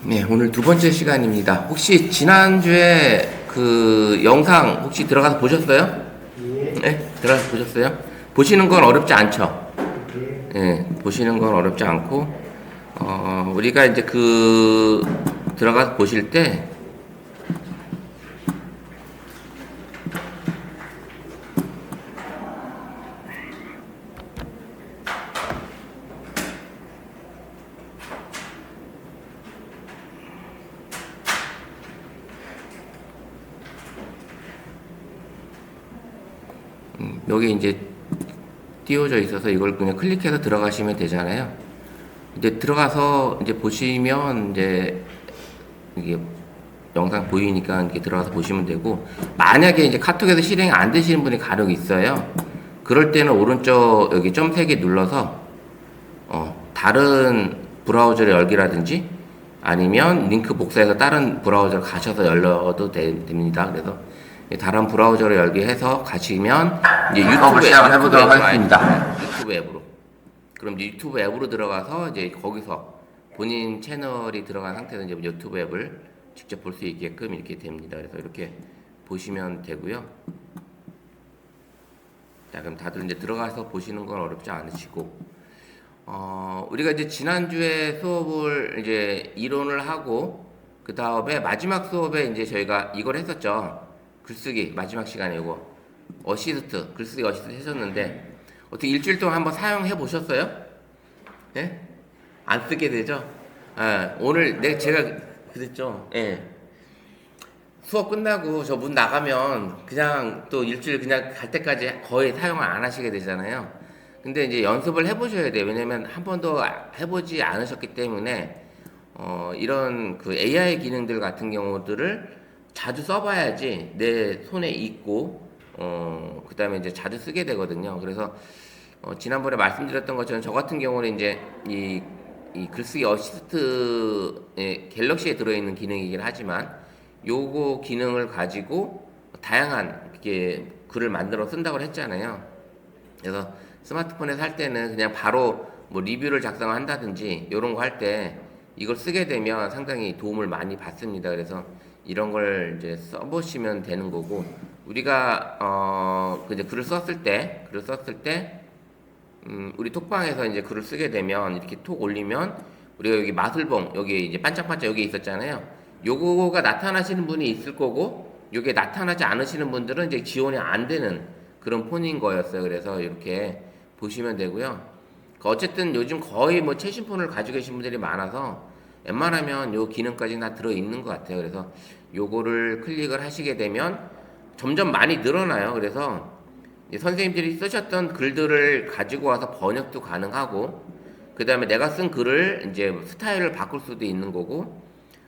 네, 오늘 두 번째 시간입니다. 혹시 지난주에 그 영상 혹시 들어가서 보셨어요? 네, 들어가서 보셨어요? 보시는 건 어렵지 않죠? 네, 보시는 건 어렵지 않고, 우리가 이제 들어가서 보실 때, 여기 이제 띄워져 있어서 이걸 그냥 클릭해서 들어가시면 되잖아요. 근데 들어가서 이제 보시면 이제 이게 영상 보이니까 이렇게 들어가서 보시면 되고, 만약에 이제 카톡에서 실행이 안 되시는 분이 간혹 있어요. 그럴 때는 오른쪽 여기 점 3개 눌러서 다른 브라우저를 열기라든지 아니면 링크 복사해서 다른 브라우저를 가셔서 열려도 됩니다. 그래서 다른 브라우저를 열기 해서 가시면 이제 유튜브 시작을 해보도록 하겠습니다. 유튜브 앱으로. 그럼 이제 유튜브 앱으로 들어가서 이제 거기서 본인 채널이 들어간 상태에서 이제 유튜브 앱을 직접 볼 수 있게끔 이렇게 됩니다. 그래서 이렇게 보시면 되고요. 자, 그럼 다들 이제 들어가서 보시는 건 어렵지 않으시고, 우리가 이제 지난주에 수업을 이제 이론을 하고, 그 다음에 마지막 수업에 이제 저희가 이걸 했었죠. 글쓰기, 마지막 시간에 이거. 글쓰기 어시스트 했었는데, 어떻게 일주일 동안 한번 사용해 보셨어요? 예? 안 쓰게 되죠? 오늘 제가 그랬죠. 예. 수업 끝나고 저 문 나가면 그냥 또 일주일 그냥 갈 때까지 거의 사용을 안 하시게 되잖아요. 근데 이제 연습을 해보셔야 돼요. 왜냐면 한 번도 해보지 않으셨기 때문에 이런 그 AI 기능들 같은 경우들을 자주 써봐야지 내 손에 있고 그 다음에 이제 자주 쓰게 되거든요. 그래서 지난번에 말씀드렸던 것처럼 저 같은 경우는 이제 이 글쓰기 어시스트 갤럭시에 들어있는 기능이긴 하지만 요거 기능을 가지고 다양한 이렇게 글을 만들어 쓴다고 했잖아요. 그래서 스마트폰에서 할 때는 그냥 바로 뭐 리뷰를 작성한다든지 이런 거 할 때 이걸 쓰게 되면 상당히 도움을 많이 받습니다. 그래서 이런 걸 이제 써보시면 되는 거고, 우리가 이제 글을 썼을 때 우리 톡방에서 이제 글을 쓰게 되면 이렇게 톡 올리면 우리가 여기 마술봉 여기 이제 반짝반짝 여기 있었잖아요. 요거가 나타나시는 분이 있을 거고, 요게 나타나지 않으시는 분들은 이제 지원이 안 되는 그런 폰인 거였어요. 그래서 이렇게 보시면 되고요. 어쨌든 요즘 거의 뭐 최신 폰을 가지고 계신 분들이 많아서 웬만하면 요 기능까지 다 들어 있는 것 같아요. 그래서 요거를 클릭을 하시게 되면 점점 많이 늘어나요. 그래서 선생님들이 쓰셨던 글들을 가지고 와서 번역도 가능하고, 그 다음에 내가 쓴 글을 이제 스타일을 바꿀 수도 있는 거고,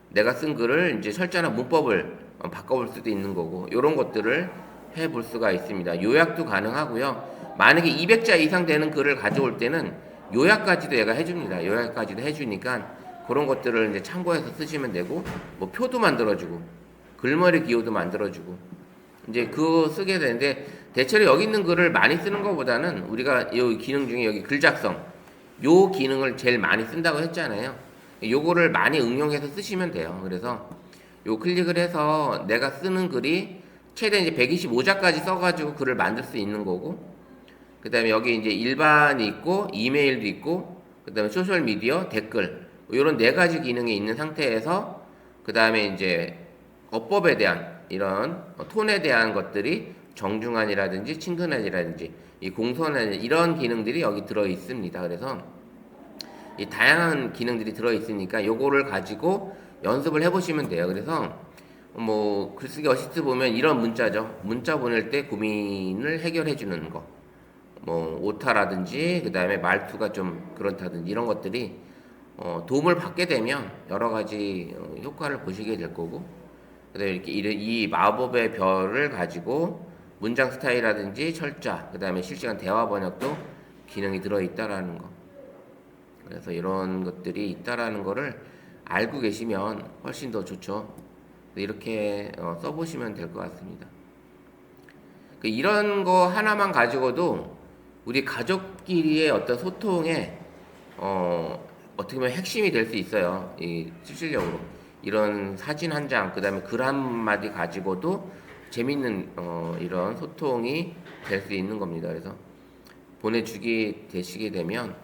내가 쓴 글을 이제 철자나 문법을 바꿔볼 수도 있는 거고, 이런 것들을 해볼 수가 있습니다. 요약도 가능하고요. 만약에 200자 이상 되는 글을 가져올 때는 요약까지도 얘가 해줍니다. 요약까지도 해주니까 그런 것들을 이제 참고해서 쓰시면 되고, 뭐 표도 만들어주고, 글머리 기호도 만들어주고, 이제 그거 쓰게 되는데, 대체로 여기 있는 글을 많이 쓰는 것보다는 우리가 이 기능 중에 여기 글 작성, 요 기능을 제일 많이 쓴다고 했잖아요. 요거를 많이 응용해서 쓰시면 돼요. 그래서 요 클릭을 해서 내가 쓰는 글이 최대 이제 125자까지 써가지고 글을 만들 수 있는 거고, 그 다음에 여기 이제 일반이 있고, 이메일도 있고, 그 다음에 소셜미디어, 댓글, 요런 4가지 기능이 있는 상태에서, 그 다음에 이제 어법에 대한 이런 톤에 대한 것들이 정중한이라든지 친근한이라든지 이 공손한 이런 기능들이 여기 들어 있습니다. 그래서 이 다양한 기능들이 들어 있으니까 요거를 가지고 연습을 해보시면 돼요. 그래서 뭐 글쓰기 어시스트 보면 이런 문자죠. 문자 보낼 때 고민을 해결해 주는 거, 뭐 오타라든지 그 다음에 말투가 좀 그렇다든지 이런 것들이 도움을 받게 되면 여러 가지 효과를 보시게 될 거고, 그다음에 이렇게 이 마법의 별을 가지고 문장 스타일이라든지 철자, 그 다음에 실시간 대화 번역도 기능이 들어 있다라는 거. 그래서 이런 것들이 있다라는 거를 알고 계시면 훨씬 더 좋죠. 이렇게 써보시면 될 것 같습니다. 이런 거 하나만 가지고도 우리 가족끼리의 어떤 소통에 어떻게 보면 핵심이 될 수 있어요. 이 실질적으로 이런 사진 한 장, 그다음에 글 한마디 가지고도 재밌는 이런 소통이 될 수 있는 겁니다. 그래서 보내주게 되시게 되면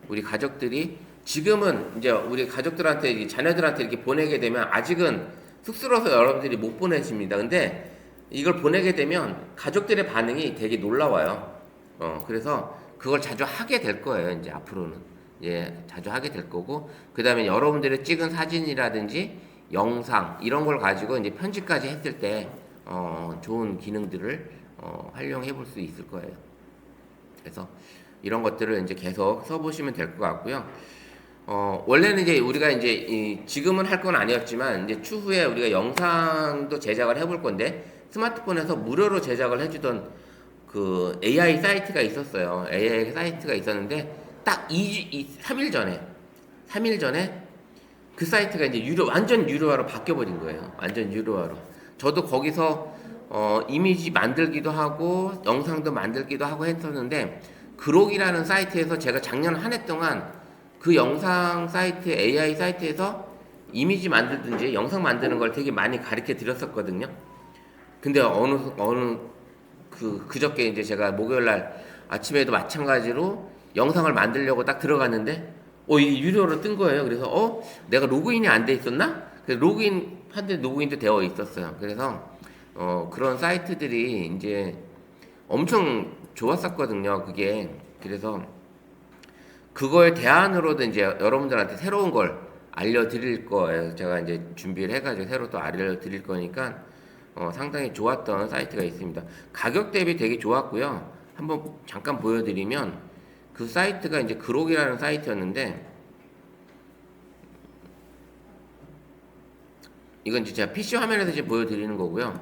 우리 가족들이 지금은 이제 우리 가족들한테 자녀들한테 이렇게 보내게 되면 아직은 쑥스러워서 여러분들이 못 보내십니다. 근데 이걸 보내게 되면 가족들의 반응이 되게 놀라워요. 그래서 그걸 자주 하게 될 거예요. 이제 앞으로는 자주 하게 될 거고, 그 다음에 여러분들이 찍은 사진이라든지 영상 이런 걸 가지고 이제 편집까지 했을 때 좋은 기능들을 활용해 볼 수 있을 거예요. 그래서 이런 것들을 이제 계속 써보시면 될 것 같고요. 원래는 이제 우리가 이제 지금은 할 건 아니었지만 이제 추후에 우리가 영상도 제작을 해볼 건데 스마트폰에서 무료로 제작을 해주던 그 AI 사이트가 있었어요. AI 사이트가 있었는데 딱 3일 전에 그 사이트가 이제 완전 유료화로 바뀌어버린 거예요. 완전 유료화로. 저도 거기서 이미지 만들기도 하고 영상도 만들기도 하고 했었는데 그록이라는 사이트에서 제가 작년 한 해 동안 그 영상 사이트, AI 사이트에서 이미지 만들든지 영상 만드는 걸 되게 많이 가르쳐 드렸었거든요. 근데 그저께 이제 제가 목요일 날 아침에도 마찬가지로 영상을 만들려고 딱 들어갔는데 이게 유료로 뜬 거예요. 그래서 내가 로그인이 안 돼 있었나? 그래서 로그인도 되어 있었어요. 그래서 그런 사이트들이 이제 엄청 좋았었거든요. 그게. 그래서 그거에 대안으로도 이제 여러분들한테 새로운 걸 알려드릴 거예요. 제가 이제 준비를 해가지고 새로 또 알려드릴 거니까 상당히 좋았던 사이트가 있습니다. 가격 대비 되게 좋았고요. 한번 잠깐 보여드리면 그 사이트가 이제 그록이라는 사이트였는데 이건 제가 PC 화면에서 이제 보여드리는 거고요.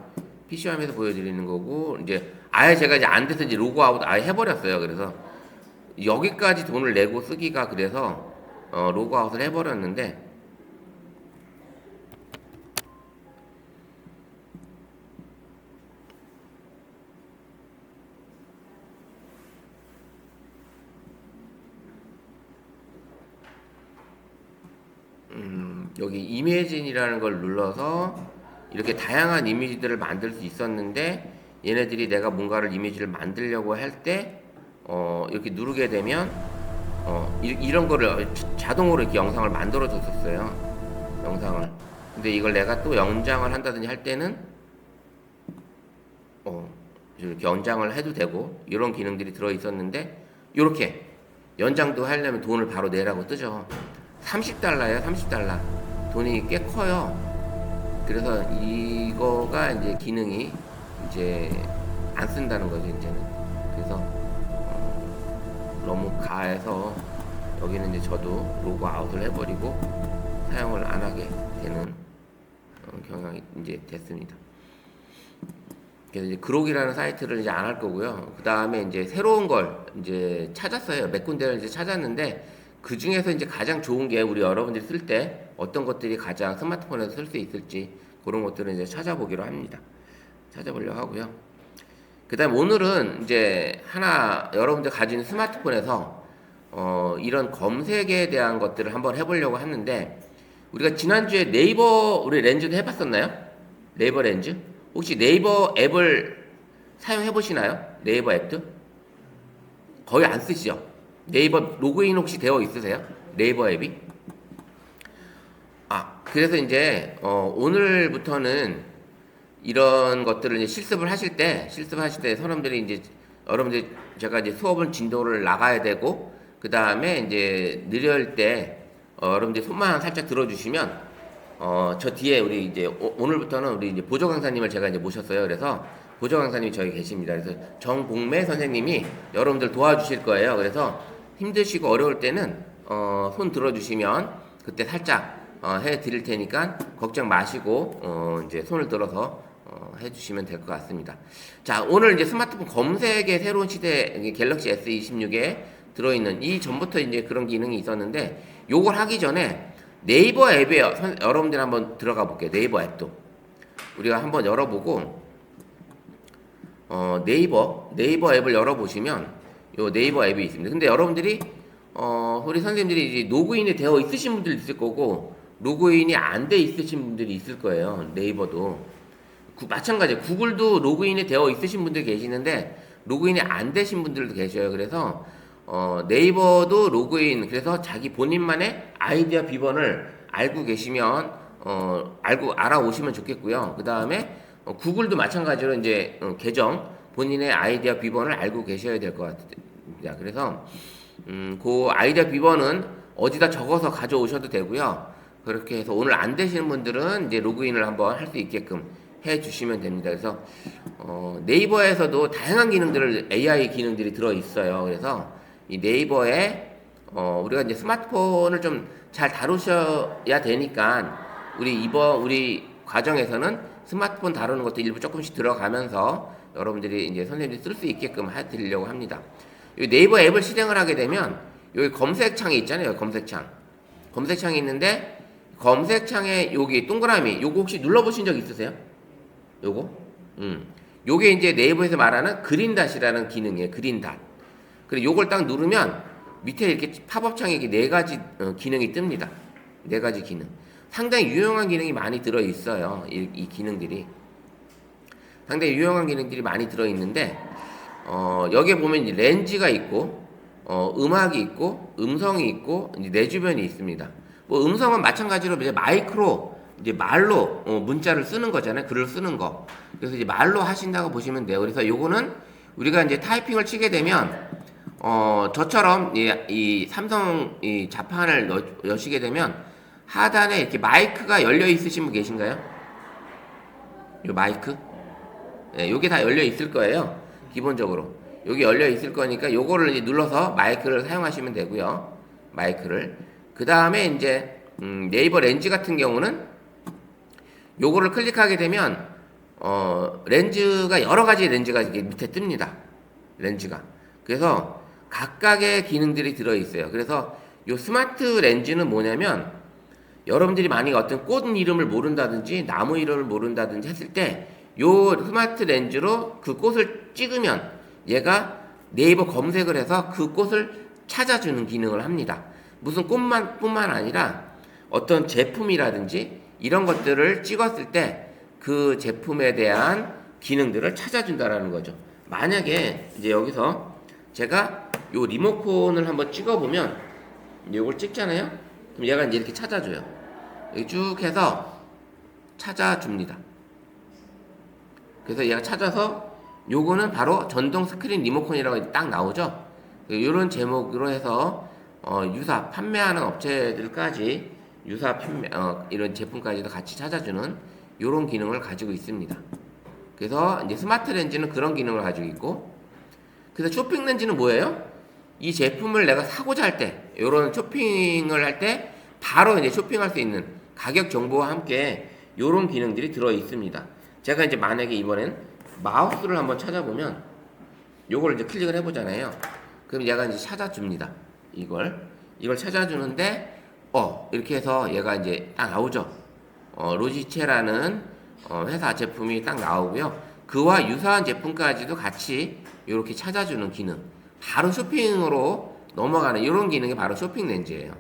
PC 화면에서 보여드리는 거고 이제 아예 제가 이제 안 돼서 이제 로그아웃 아예 해버렸어요. 그래서 여기까지 돈을 내고 쓰기가 그래서 로그아웃을 해버렸는데 여기 이미진이라는 걸 눌러서 이렇게 다양한 이미지들을 만들 수 있었는데 얘네들이 내가 뭔가를 이미지를 만들려고 할 때 이렇게 누르게 되면 이런 거를 자동으로 이렇게 영상을 만들어 줬었어요. 영상을. 근데 이걸 내가 또 연장을 한다든지 할 때는 이렇게 연장을 해도 되고 이런 기능들이 들어 있었는데 이렇게 연장도 하려면 돈을 바로 내라고 뜨죠. 30달러예요. 30달러. 돈이 꽤 커요. 그래서 이거가 이제 기능이 이제 안 쓴다는 거죠, 이제는. 그래서 너무 가해서 여기는 이제 저도 로그 아웃을 해버리고 사용을 안 하게 되는 경향이 이제 됐습니다. 그래서 이제 그록이라는 사이트를 이제 안 할 거고요. 그 다음에 이제 새로운 걸 이제 찾았어요. 몇 군데를 이제 찾았는데 그 중에서 이제 가장 좋은 게 우리 여러분들이 쓸 때 어떤 것들이 가장 스마트폰에서 쓸 수 있을지 그런 것들을 이제 찾아보기로 합니다. 찾아보려고 하고요. 그 다음 오늘은 이제 하나 여러분들 가진 스마트폰에서 이런 검색에 대한 것들을 한번 해보려고 하는데 우리가 지난주에 네이버 우리 렌즈도 해봤었나요? 네이버 렌즈? 혹시 네이버 앱을 사용해 보시나요? 네이버 앱도? 거의 안 쓰시죠? 네이버 로그인 혹시 되어 있으세요? 네이버 앱이? 그래서 이제 오늘부터는 이런 것들을 이제 실습을 하실 때 사람들이 이제 여러분들 제가 이제 수업을 진도를 나가야 되고 그 다음에 이제 느릴 때 여러분들 손만 살짝 들어주시면 저 뒤에 우리 이제 오늘부터는 우리 이제 보조 강사님을 제가 이제 모셨어요. 그래서 보조 강사님이 저기 계십니다. 그래서 정복매 선생님이 여러분들 도와주실 거예요. 그래서 힘드시고 어려울 때는 손 들어주시면 그때 살짝 해 드릴 테니까 걱정 마시고 이제 손을 들어서 해주시면 될 것 같습니다. 자, 오늘 이제 스마트폰 검색의 새로운 시대 갤럭시 S26에 들어있는 이 전부터 이제 그런 기능이 있었는데 요걸 하기 전에 네이버 앱에 여러분들 한번 들어가 볼게요. 네이버 앱도 우리가 한번 열어보고 네이버 앱을 열어보시면 요 네이버 앱이 있습니다. 근데 여러분들이 우리 선생님들이 이제 로그인이 되어 있으신 분들 있을 거고, 로그인이 안 돼 있으신 분들이 있을 거예요. 네이버도. 마찬가지예요. 구글도 로그인이 되어 있으신 분들 계시는데, 로그인이 안 되신 분들도 계셔요. 그래서, 네이버도 로그인, 그래서 자기 본인만의 아이디어 비번을 알고 계시면, 알아오시면 좋겠고요. 그 다음에, 구글도 마찬가지로 이제, 계정, 본인의 아이디어 비번을 알고 계셔야 될 것 같습니다. 그래서, 그 아이디어 비번은 어디다 적어서 가져오셔도 되고요. 그렇게 해서 오늘 안 되시는 분들은 이제 로그인을 한번 할 수 있게끔 해 주시면 됩니다. 그래서 네이버에서도 다양한 기능들을 AI 기능들이 들어 있어요. 그래서 이 네이버에 우리가 이제 스마트폰을 좀 잘 다루셔야 되니까 우리 과정에서는 스마트폰 다루는 것도 일부 조금씩 들어가면서 여러분들이 이제 선생님들이 쓸 수 있게끔 해드리려고 합니다. 이 네이버 앱을 실행을 하게 되면 여기 검색창이 있잖아요. 검색창이 있는데 검색창에 여기 동그라미 요거 혹시 눌러보신 적 있으세요? 요거? 요게 이제 네이버에서 말하는 그린닷이라는 기능이에요. 그린닷. 그리고 요걸 딱 누르면 밑에 이렇게 팝업창에 이렇게 네 가지 기능이 뜹니다. 네 가지 기능. 상당히 유용한 기능이 많이 들어 있어요. 이 기능들이. 상당히 유용한 기능들이 많이 들어 있는데 여기에 보면 이제 렌즈가 있고 음악이 있고 음성이 있고 이제 내 주변이 있습니다. 뭐 음성은 마찬가지로 이제 마이크로 이제 말로 문자를 쓰는 거잖아요. 글을 쓰는 거. 그래서 이제 말로 하신다고 보시면 돼요. 그래서 요거는 우리가 이제 타이핑을 치게 되면 저처럼 이 삼성 이 자판을 여시게 되면 하단에 이렇게 마이크가 열려 있으신 분 계신가요? 요 마이크? 네, 요게 다 열려 있을 거예요. 기본적으로. 여기 열려 있을 거니까 요거를 이제 눌러서 마이크를 사용하시면 되고요. 마이크를. 그 다음에 이제 네이버 렌즈 같은 경우는 요거를 클릭하게 되면 렌즈가 여러 가지 렌즈가 이렇게 밑에 뜹니다. 렌즈가. 그래서 각각의 기능들이 들어 있어요. 그래서 요 스마트 렌즈는 뭐냐면 여러분들이 만약에 어떤 꽃 이름을 모른다든지 나무 이름을 모른다든지 했을 때 요 스마트 렌즈로 그 꽃을 찍으면 얘가 네이버 검색을 해서 그 꽃을 찾아주는 기능을 합니다. 무슨 꽃뿐만 아니라 어떤 제품이라든지 이런 것들을 찍었을 때 그 제품에 대한 기능들을 찾아준다라는 거죠. 만약에 이제 여기서 제가 요 리모컨을 한번 찍어보면 요걸 찍잖아요. 그럼 얘가 이제 이렇게 찾아줘요. 여기 쭉 해서 찾아줍니다. 그래서 얘가 찾아서 요거는 바로 전동 스크린 리모컨이라고 딱 나오죠. 이런 제목으로 해서 유사 판매하는 업체들까지 유사 판매 이런 제품까지도 같이 찾아주는 이런 기능을 가지고 있습니다. 그래서 이제 스마트 렌즈는 그런 기능을 가지고 있고, 그래서 쇼핑 렌즈는 뭐예요? 이 제품을 내가 사고자 할 때, 이런 쇼핑을 할 때 바로 이제 쇼핑할 수 있는 가격 정보와 함께 이런 기능들이 들어 있습니다. 제가 이제 만약에 이번엔 마우스를 한번 찾아보면 요걸 이제 클릭을 해보잖아요. 그럼 얘가 이제 찾아줍니다. 이걸 찾아주는데 이렇게 해서 얘가 이제 딱 나오죠. 로지체라는 회사 제품이 딱 나오고요. 그와 유사한 제품까지도 같이 이렇게 찾아주는 기능. 바로 쇼핑으로 넘어가는 이런 기능이 바로 쇼핑 렌즈예요.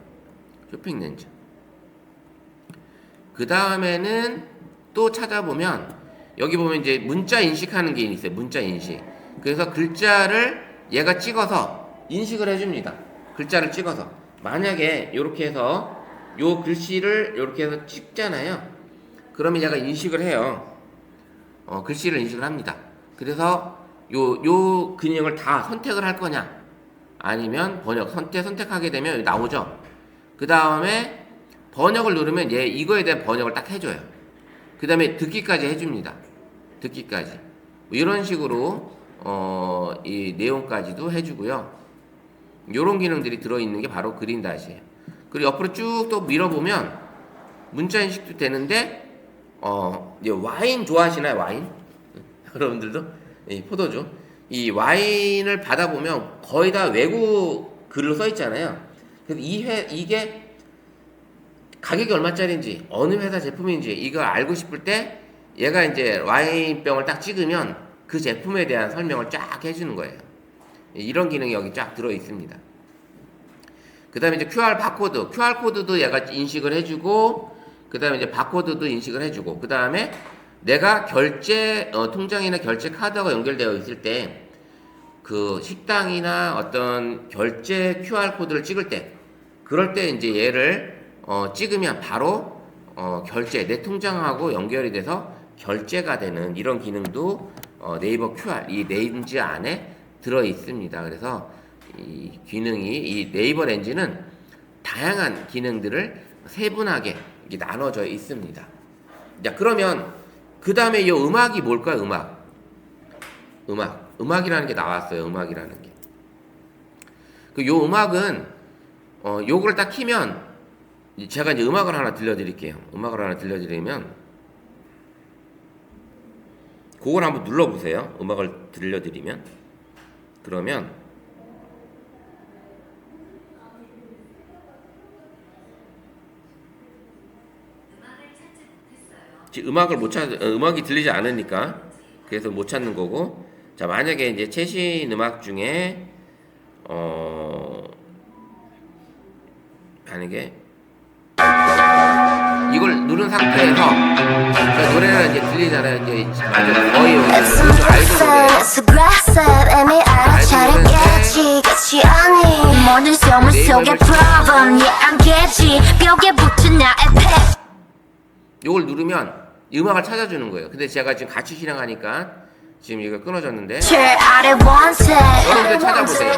쇼핑 렌즈. 그 다음에는 또 찾아보면 여기 보면 이제 문자 인식하는 게 있어요. 문자 인식. 그래서 글자를 얘가 찍어서 인식을 해줍니다. 글자를 찍어서. 만약에 이렇게 해서 요 글씨를 이렇게 해서 찍잖아요. 그러면 얘가 인식을 해요. 글씨를 인식을 합니다. 그래서 요 기능을 다 선택을 할 거냐, 아니면 번역 선택하게 되면 나오죠. 그 다음에 번역을 누르면 얘 이거에 대한 번역을 딱 해줘요. 그 다음에 듣기까지 해줍니다. 듣기까지. 이런 식으로 이 내용까지도 해주고요. 요런 기능들이 들어있는 게 바로 그린닷이에요. 그리고 옆으로 쭉 또 밀어보면 문자 인식도 되는데 이제 와인 좋아하시나요? 와인? 여러분들도? 포도주. 이 와인을 받아보면 거의 다 외국 글로 써 있잖아요. 그래서 이게 가격이 얼마짜리인지, 어느 회사 제품인지 이걸 알고 싶을 때 얘가 이제 와인병을 딱 찍으면 그 제품에 대한 설명을 쫙 해주는 거예요. 이런 기능이 여기 쫙 들어 있습니다. 그 다음에 이제 QR 코드도 얘가 인식을 해주고, 그 다음에 이제 바코드도 인식을 해주고, 그 다음에 내가 통장이나 결제 카드가 연결되어 있을 때, 그 식당이나 어떤 결제 QR 코드를 찍을 때, 그럴 때 이제 얘를 찍으면 바로 내 통장하고 연결이 돼서 결제가 되는 이런 기능도 네이버 QR 이 렌즈 안에 들어 있습니다. 그래서 이 기능이 이 네이버 렌즈는 다양한 기능들을 세분하게 이렇게 나눠져 있습니다. 자, 그러면 그 다음에 이 음악이 뭘까요? 음악이라는 게 나왔어요. 음악이라는 게. 요 음악은 요걸 딱 키면 제가 이제 음악을 하나 들려드릴게요. 음악을 하나 들려드리면 그걸 한번 눌러보세요. 음악을 들려드리면 그러면 지금 음악이 들리지 않으니까 그래서 못 찾는 거고. 자, 만약에 이제 최신 음악 중에 만약에 이걸 누른 상태에서 그러니까 노래가 이제 들리잖아요. 이제 맞아 거의 요즘 아이돌 요걸 누르면 음악을 찾아주는 거예요. 근데 제가 지금 같이 실행하니까 지금 이거 끊어졌는데 여러분들 찾아보세요.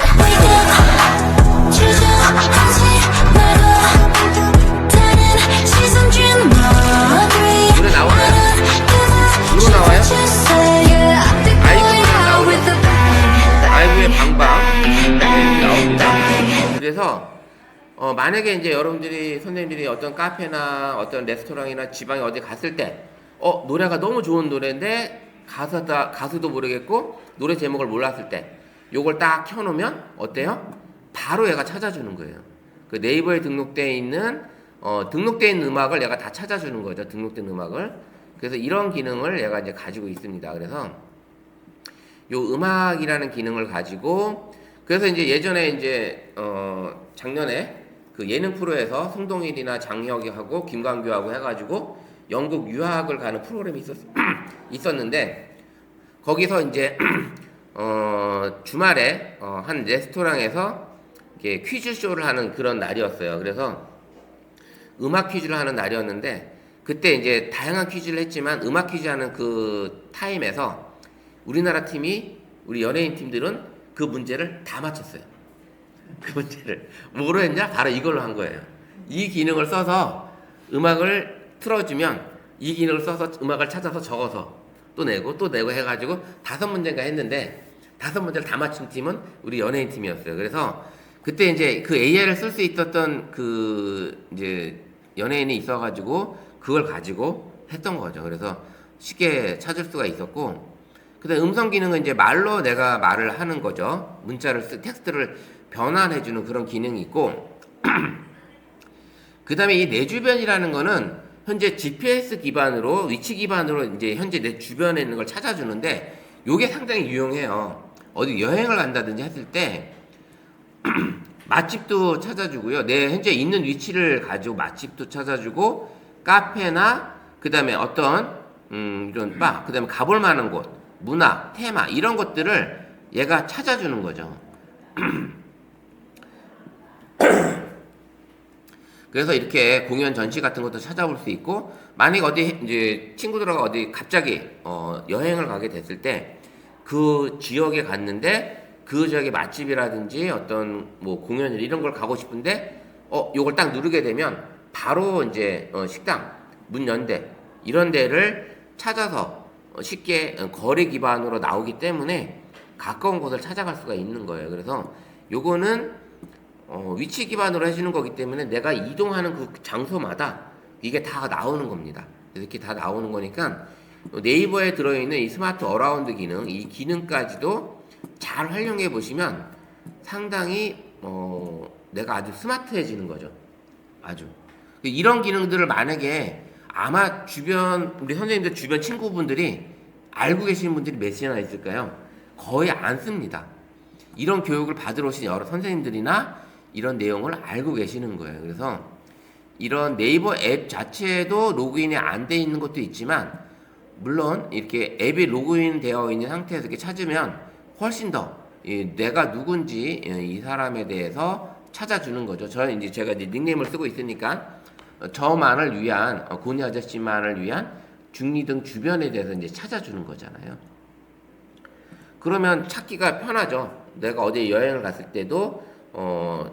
노래 나오나요? 노래 나와요? 아이브 노래 나오죠? 아이브의 방방 나옵니다. 그래서 만약에 이제 여러분들이 선생님들이 어떤 카페나 어떤 레스토랑이나 지방에 어디 갔을 때 노래가 너무 좋은 노래인데 가수도 모르겠고 노래 제목을 몰랐을 때 요걸 딱 켜놓으면 어때요? 바로 얘가 찾아주는 거예요. 그 네이버에 등록되어 있는 음악을 얘가 다 찾아주는 거죠. 등록된 음악을. 그래서 이런 기능을 얘가 이제 가지고 있습니다. 그래서 요 음악이라는 기능을 가지고 그래서 이제 예전에 이제 작년에 그 예능 프로에서 송동일이나 장혁이하고 김광규하고 해가지고 영국 유학을 가는 프로그램이 있었는데 거기서 이제 주말에 한 레스토랑에서 이렇게 퀴즈쇼를 하는 그런 날이었어요. 그래서 음악 퀴즈를 하는 날이었는데 그때 이제 다양한 퀴즈를 했지만 음악 퀴즈 하는 그 타임에서 우리나라 팀이 우리 연예인 팀들은 그 문제를 다 맞췄어요. 그 문제를 뭐로 했냐? 바로 이걸로 한 거예요. 이 기능을 써서 음악을 틀어주면 이 기능을 써서 음악을 찾아서 적어서 또 내고 해가지고 5문제인가 했는데 5문제를 다 맞춘 팀은 우리 연예인 팀이었어요. 그래서 그때 이제 그 AI를 쓸 수 있었던 그 이제 연예인이 있어가지고 그걸 가지고 했던 거죠. 그래서 쉽게 찾을 수가 있었고, 그다음 음성 기능은 이제 말로 내가 말을 하는 거죠. 텍스트를 변환해주는 그런 기능이 있고, 그 다음에 이 내 주변이라는 거는 현재 GPS 기반으로 위치 기반으로 이제 현재 내 주변에 있는 걸 찾아주는데 요게 상당히 유용해요. 어디 여행을 간다든지 했을 때 맛집도 찾아주고요. 내 현재 있는 위치를 가지고 맛집도 찾아주고 카페나 그 다음에 어떤 이런 바, 그 다음에 가볼 만한 곳, 문화, 테마 이런 것들을 얘가 찾아주는 거죠. 그래서 이렇게 공연 전시 같은 것도 찾아볼 수 있고, 만약 어디 이제 친구들하고 어디 갑자기 여행을 가게 됐을 때 그 지역에 갔는데 그 지역의 맛집이라든지 어떤 뭐 공연을 이런 걸 가고 싶은데 요걸 딱 누르게 되면 바로 이제 식당, 문 연대 이런 데를 찾아서 쉽게 거리 기반으로 나오기 때문에 가까운 곳을 찾아갈 수가 있는 거예요. 그래서 요거는 위치 기반으로 해주는 거기 때문에 내가 이동하는 그 장소마다 이게 다 나오는 겁니다. 이렇게 다 나오는 거니까 네이버에 들어있는 이 스마트 어라운드 기능, 이 기능까지도 잘 활용해 보시면 상당히 내가 아주 스마트해지는 거죠. 아주 이런 기능들을 만약에 아마 우리 선생님들 주변 친구분들이 알고 계시는 분들이 몇이나 있을까요? 거의 안 씁니다. 이런 교육을 받으러 오신 여러 선생님들이나 이런 내용을 알고 계시는 거예요. 그래서 이런 네이버 앱 자체에도 로그인이 안 돼 있는 것도 있지만 물론 이렇게 앱이 로그인 되어 있는 상태에서 이렇게 찾으면 훨씬 더 내가 누군지 이 사람에 대해서 찾아주는 거죠. 저는 이제 제가 이제 닉네임을 쓰고 있으니까 저만을 위한 고니 아저씨만을 위한 중리등 주변에 대해서 이제 찾아주는 거잖아요. 그러면 찾기가 편하죠. 내가 어디 여행을 갔을 때도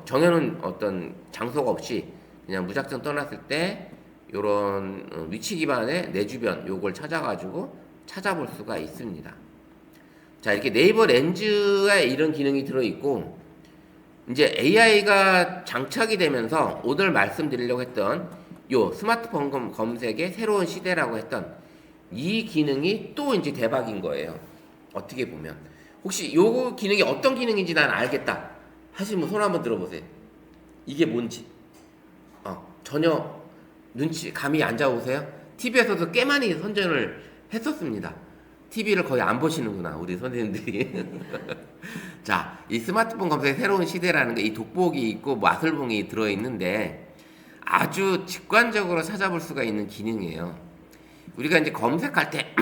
정해놓은 어떤 장소가 없이 그냥 무작정 떠났을 때 요런 위치 기반의 내 주변 요걸 찾아가지고 찾아볼 수가 있습니다. 자, 이렇게 네이버 렌즈에 이런 기능이 들어있고 이제 AI가 장착이 되면서 오늘 말씀드리려고 했던 요 스마트폰 검색의 새로운 시대라고 했던 이 기능이 또 이제 대박인 거예요. 어떻게 보면 혹시 요 기능이 어떤 기능인지 난 알겠다 하시면 손 한번 들어보세요. 이게 뭔지 전혀 눈치 감이 안 잡으세요? TV에서도 꽤 많이 선전을 했었습니다. TV를 거의 안 보시는구나 우리 선생님들이. 자, 이 스마트폰 검색의 새로운 시대라는 게 이 돋보기 있고 마술봉이 들어있는데 아주 직관적으로 찾아볼 수가 있는 기능이에요. 우리가 이제 검색할 때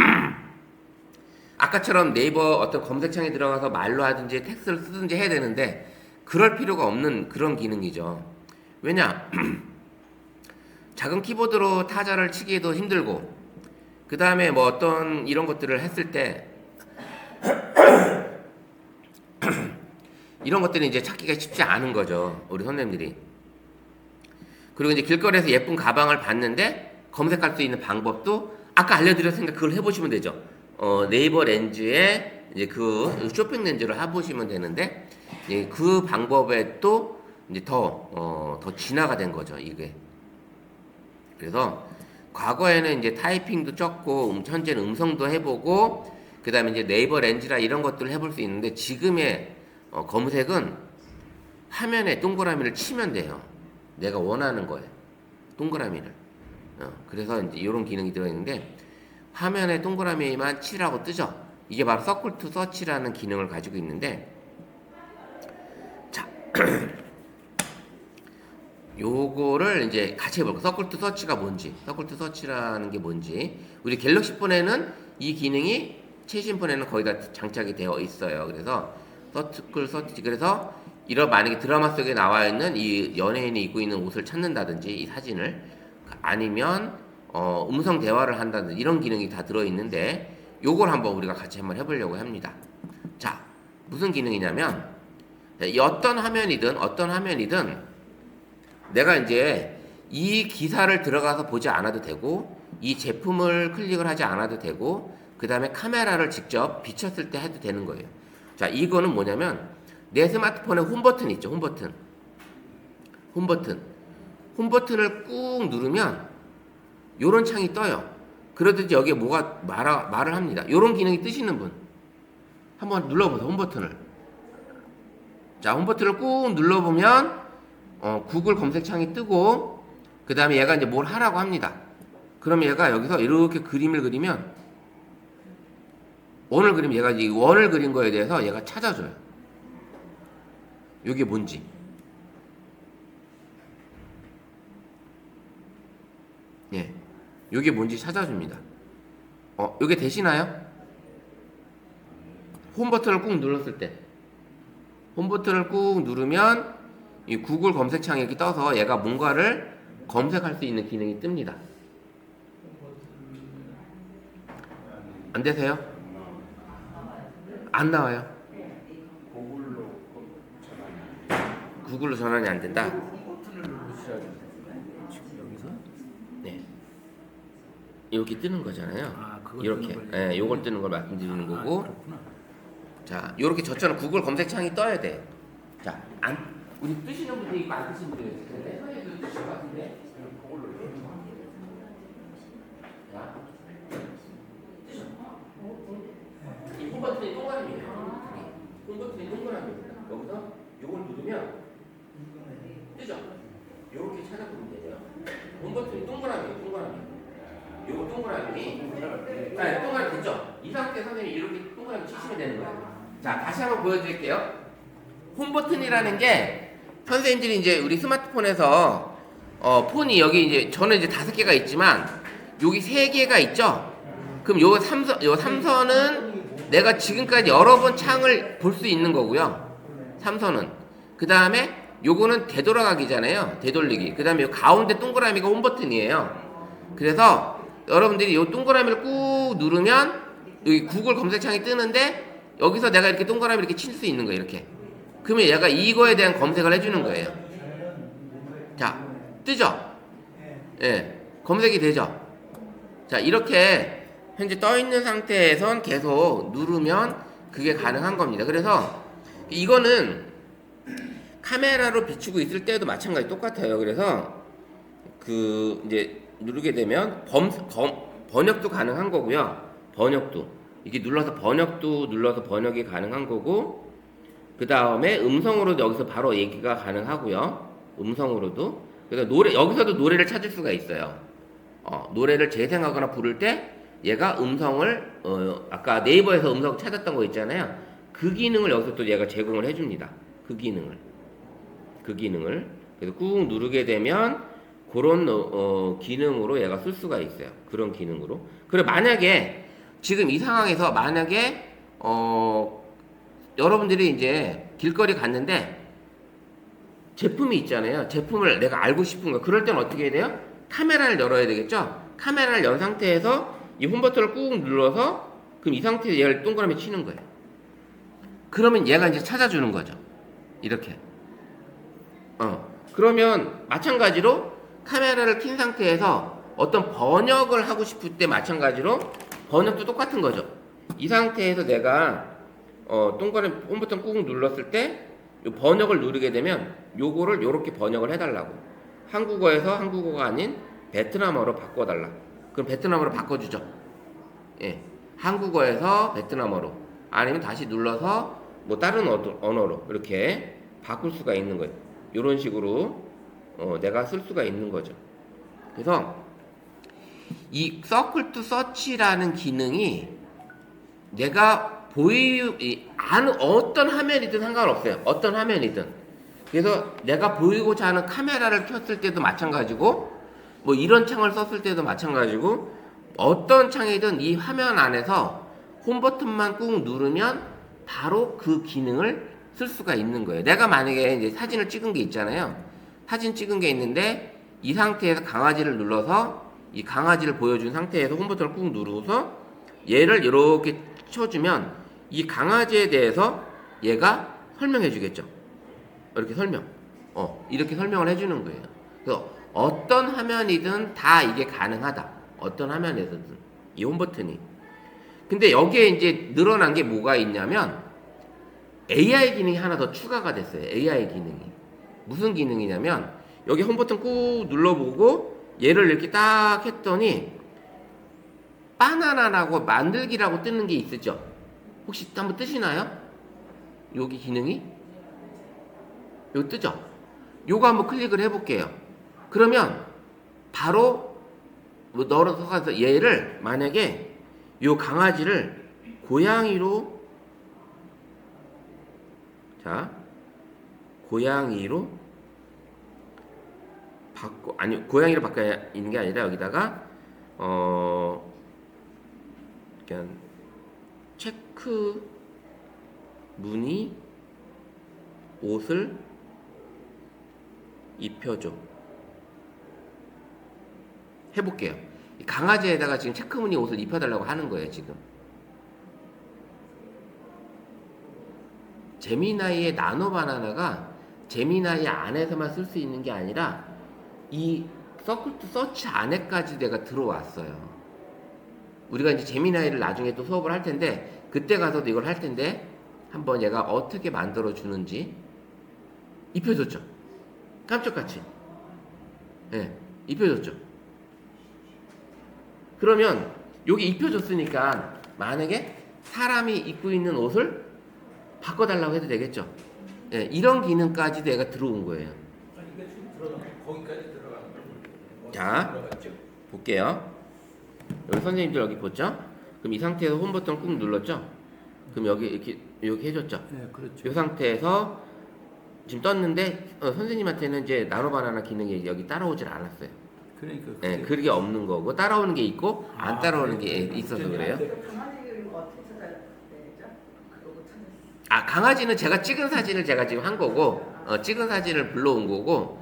아까처럼 네이버 어떤 검색창에 들어가서 말로 하든지 텍스트를 쓰든지 해야 되는데 그럴 필요가 없는 그런 기능이죠. 왜냐? 작은 키보드로 타자를 치기도 힘들고 그 다음에 뭐 어떤 이런 것들을 했을 때 이런 것들이 이제 찾기가 쉽지 않은 거죠. 우리 선생님들이. 그리고 이제 길거리에서 예쁜 가방을 봤는데 검색할 수 있는 방법도 아까 알려드렸으니까 그걸 해보시면 되죠. 네이버 렌즈에 이제 그 쇼핑 렌즈를 해보시면 되는데 그 방법에 또 이제 더 진화가 된 거죠. 이게. 그래서 과거에는 이제 타이핑도 적고 현재는 음성도 해보고 그 다음에 이제 네이버 렌즈라 이런 것들을 해볼 수 있는데 지금의 검색은 화면에 동그라미를 치면 돼요. 내가 원하는 거예요. 동그라미를. 그래서 이제 이런 기능이 들어있는데 화면에 동그라미만 치라고 뜨죠. 이게 바로 서클 투 서치라는 기능을 가지고 있는데 자 요거를 이제 같이 해볼게요. 서클 투 서치가 뭔지, 서클 투 서치라는 게 뭔지. 우리 갤럭시 폰에는 이 기능이 최신 폰에는 거의 다 장착이 되어 있어요. 그래서 서클 서치, 그래서 이런 만약에 드라마 속에 나와 있는 이 연예인이 입고 있는 옷을 찾는다든지 이 사진을 아니면 음성 대화를 한다든지 이런 기능이 다 들어 있는데 요걸 한번 우리가 같이 한번 해보려고 합니다. 자, 무슨 기능이냐면 어떤 화면이든 내가 이제 이 기사를 들어가서 보지 않아도 되고 이 제품을 클릭을 하지 않아도 되고 그 다음에 카메라를 직접 비췄을 때 해도 되는 거예요. 자, 이거는 뭐냐면 내 스마트폰에 홈 버튼 있죠. 홈 버튼을 꾹 누르면 요런 창이 떠요. 그러든지 여기에 뭐가 말을 합니다. 요런 기능이 뜨시는 분 한번 눌러보세요. 홈 버튼을. 자, 홈 버튼을 꾹 눌러보면 구글 검색창이 뜨고 그 다음에 얘가 이제 뭘 하라고 합니다. 그럼 얘가 여기서 이렇게 그림을 그리면 원을 그리면 얘가 이 원을 그린 거에 대해서 얘가 찾아줘요. 이게 뭔지. 예, 이게 뭔지 찾아줍니다. 이게 되시나요? 홈 버튼을 꾹 눌렀을 때, 홈 버튼을 꾹 누르면 이 구글 검색창에 이렇게 떠서 얘가 뭔가를 검색할 수 있는 기능이 뜹니다. 안 되세요? 안 나와요. 구글로 전환이 안 된다. 네. 이렇게 뜨는 거잖아요. 이렇게. 예, 요걸 뜨는 걸 말씀드리는 거고. 자, 요렇게 저처럼 구글 검색창이 떠야 돼. 자, 우리 뜨시는 분들이 이거 안 뜨시는 분들이 있을 텐데. 선생님도 뜨실 것 같은데. 자, 뜨셔. 이 홈버튼이 동그라미예요. 홈버튼이 동그라미입니다. 여기서 요걸 누르면 뜨죠? 요렇게 찾아보면 되죠. 홈버튼이 동그라미. 요거 동그라미. 자, 동그라미 됐죠? 이 상태 선생님이 이렇게 동그라미 치시면 되는 거예요. 자, 다시 한번 보여드릴게요. 홈버튼이라는 게 선생님들이 이제 우리 스마트폰에서 폰이 여기 이제 저는 이제 5개가 있지만 여기 3개가 있죠. 그럼 요 삼선은 내가 지금까지 여러 번 창을 볼 수 있는 거고요. 삼선은 그 다음에 요거는 되돌아가기잖아요. 되돌리기. 그 다음에 요 가운데 동그라미가 홈 버튼이에요. 그래서 여러분들이 요 동그라미를 꾹 누르면 여기 구글 검색창이 뜨는데 여기서 내가 이렇게 동그라미 이렇게 칠 수 있는 거예요. 이렇게. 그러면 얘가 이거에 대한 검색을 해주는 거예요. 자, 뜨죠? 예, 검색이 되죠? 자, 이렇게 현재 떠 있는 상태에선 계속 누르면 그게 가능한 겁니다. 그래서 이거는 카메라로 비추고 있을 때도 마찬가지 똑같아요. 그래서 그 이제 누르게 되면 번역도 가능한 거고요. 번역도 이렇게 눌러서 번역도 눌러서 번역이 가능한 거고, 그 다음에 음성으로도 여기서 바로 얘기가 가능하고요. 음성으로도. 그래서 여기서도 노래를 찾을 수가 있어요. 노래를 재생하거나 부를 때 얘가 음성을 아까 네이버에서 음성 찾았던 거 있잖아요. 그 기능을 여기서 또 얘가 제공을 해줍니다. 그 기능을. 그래서 꾹 누르게 되면 그런 기능으로 얘가 쓸 수가 있어요. 그런 기능으로. 그래 만약에 지금 이 상황에서 만약에 여러분들이 이제 길거리 갔는데 제품이 있잖아요. 제품을 내가 알고 싶은 거. 그럴 때는 어떻게 해야 돼요? 카메라를 열어야 되겠죠? 카메라를 연 상태에서 이 홈 버튼을 꾹 눌러서 그럼 이 상태에서 얘를 동그라미 치는 거예요. 그러면 얘가 이제 찾아주는 거죠. 이렇게. 그러면 마찬가지로 카메라를 킨 상태에서 어떤 번역을 하고 싶을 때 마찬가지로 번역도 똑같은 거죠. 이 상태에서 내가 동그라미 홈 버튼 꾹 눌렀을 때 번역을 누르게 되면 요거를 요렇게 번역을 해달라고. 한국어에서 한국어가 아닌 베트남어로 바꿔달라. 그럼 베트남어로 바꿔주죠. 예, 한국어에서 베트남어로 아니면 다시 눌러서 뭐 다른 언어로 이렇게 바꿀 수가 있는 거예요. 이런 식으로 내가 쓸 수가 있는 거죠. 그래서 이 서클 투 서치라는 기능이 내가 어떤 화면이든 상관없어요. 어떤 화면이든. 그래서 내가 보이고자 하는 카메라를 켰을 때도 마찬가지고 뭐 이런 창을 썼을 때도 마찬가지고 어떤 창이든 이 화면 안에서 홈 버튼만 꾹 누르면 바로 그 기능을 쓸 수가 있는 거예요. 내가 만약에 이제 사진을 찍은 게 있잖아요. 사진 찍은 게 있는데 이 상태에서 강아지를 눌러서 이 강아지를 보여준 상태에서 홈 버튼을 꾹 누르고서 얘를 이렇게 쳐주면 이 강아지에 대해서 얘가 설명해 주겠죠. 이렇게 이렇게 설명을 해주는 거예요. 그래서 어떤 화면이든 다 이게 가능하다. 어떤 화면에서든 이 홈 버튼이. 근데 여기에 이제 늘어난 게 뭐가 있냐면 AI 기능이 하나 더 추가가 됐어요. AI 기능이. 무슨 기능이냐면 여기 홈 버튼 꾹 눌러보고 얘를 이렇게 딱 했더니 바나나라고 만들기라고 뜨는 게 있었죠. 혹시 한번 뜨시나요? 여기 기능이? 여기 뜨죠? 요거 한번 클릭을 해볼게요. 그러면 바로 넣어서 가서 얘를 만약에 요 강아지를 고양이로 고양이로 바꿔야 있는 게 아니라 여기다가 그냥 체크 무늬 옷을 입혀줘. 해볼게요. 강아지에다가 지금 체크무늬 옷을 입혀달라고 하는 거예요, 지금. 제미나이의 나노 바나나가 제미나이 안에서만 쓸 수 있는 게 아니라 이 서클 투 서치 안에까지 내가 들어왔어요. 우리가 이제 제미나이를 나중에 또 수업을 할 텐데 그때 가서도 이걸 할 텐데 한번 얘가 어떻게 만들어 주는지 입혀줬죠. 깜짝같이. 네, 입혀줬죠. 그러면 여기 입혀줬으니까 만약에 사람이 입고 있는 옷을 바꿔달라고 해도 되겠죠. 네, 이런 기능까지 내가 들어온 거예요. 거기까지 들어가는 거예요. 자, 볼게요. 여기 선생님들 여기 보죠? 그럼 이 상태에서 홈 버튼 꾹 눌렀죠? 그럼 여기 이렇게 해줬죠? 네, 그렇죠. 이 상태에서 지금 떴는데 선생님한테는 이제 나노 바나나 기능이 여기 따라오질 않았어요. 그러니까 예, 그게 없는 거고 따라오는 게 있고 안 따라오는 게 있어서 그래요. 강아지 어떻게 찾아야 되죠? 그러고 찾았어요. 아, 강아지는 제가 찍은 사진을 제가 지금 한 거고 찍은 사진을 불러온 거고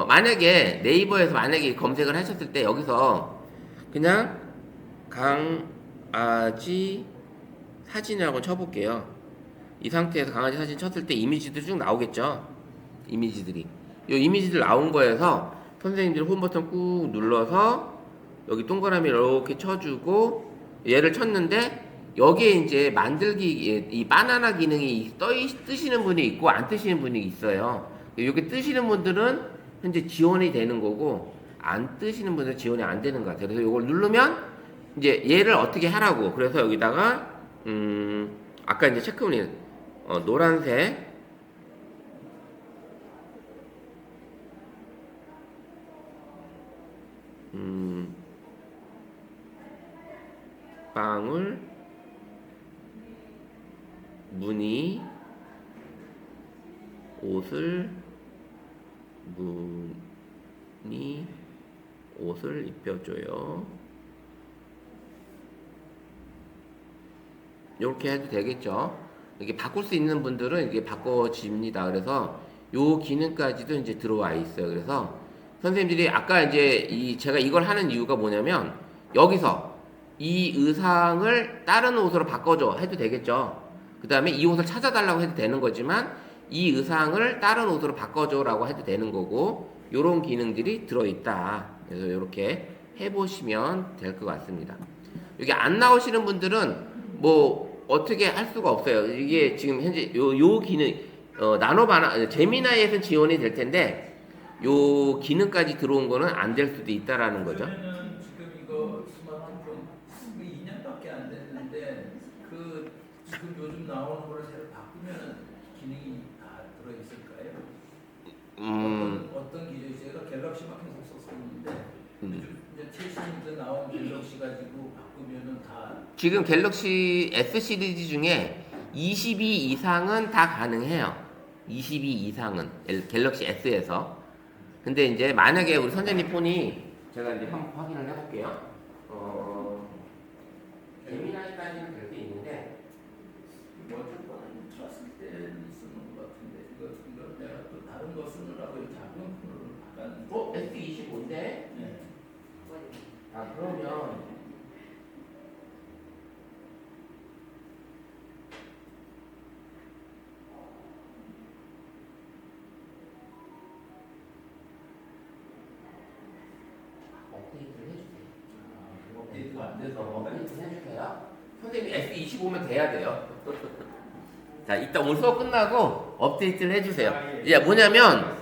만약에 네이버에서 만약에 검색을 하셨을 때 여기서 그냥 강아지 사진이라고 쳐볼게요. 이 상태에서 강아지 사진 쳤을 때 이미지들이 쭉 나오겠죠. 이미지들이 이 이미지들 나온 거에서 선생님들이 홈 버튼 꾹 눌러서 여기 동그라미 이렇게 쳐주고 얘를 쳤는데 여기에 이제 만들기 이 바나나 기능이 뜨시는 분이 있고 안 뜨시는 분이 있어요. 여기 뜨시는 분들은 현재 지원이 되는 거고 안 뜨시는 분들은 지원이 안 되는 것 같아요. 그래서 이걸 누르면 이제 얘를 어떻게 하라고. 그래서 여기다가 아까 이제 체크문이 노란색 방울 무늬 옷을 무늬 옷을 입혀줘요. 이렇게 해도 되겠죠. 이게 바꿀 수 있는 분들은 이게 바꿔집니다. 그래서 요 기능까지도 이제 들어와 있어요. 그래서 선생님들이 아까 이제 제가 이걸 하는 이유가 뭐냐면 여기서 이 의상을 다른 옷으로 바꿔줘 해도 되겠죠. 그 다음에 이 옷을 찾아달라고 해도 되는 거지만 이 의상을 다른 옷으로 바꿔줘라고 해도 되는 거고 요런 기능들이 들어있다. 그래서 이렇게 해보시면 될 것 같습니다. 여기 안 나오시는 분들은 뭐 어떻게 할 수가 없어요. 이게 지금 현재 요 기능 나노바나 제미나이에서 지원이 될 텐데 요 기능까지 들어온 거는 안 될 수도 있다라는 거죠. 그러면은 지금 이거 스마트폰 2년밖에 안 됐는데 그 지금 요즘 나오는 거를 새로 바꾸면은 기능이 다 들어 있을까요? 어떤 기준이 제가 갤럭시만 계속 썼었는데 요즘 이제 최신들 나온 갤럭시 가지고 바꾸면은 다 지금 갤럭시 S 시리즈 중에 22 이상은 다 가능해요. 22 이상은 갤럭시 S에서. 근데 이제 만약에 우리 선생님 폰이 제가 이제 한번 확인을 해볼게요. 제미나이까지는 될 게 있는데 먼저 거는 쳤을 때 쓰는 것 같은데 이거 내가 또 다른 거 쓰느라고 이 작은 폰으로 바꿨는데 S25인데 네. 아 그러면 업데이트를 해주세요. 업데이트가 안 돼서 업데이트 해주세요. 선생님 S25면 돼야 돼요. 자, 이따 오늘 수업 끝나고 업데이트를 해주세요. 이제 뭐냐면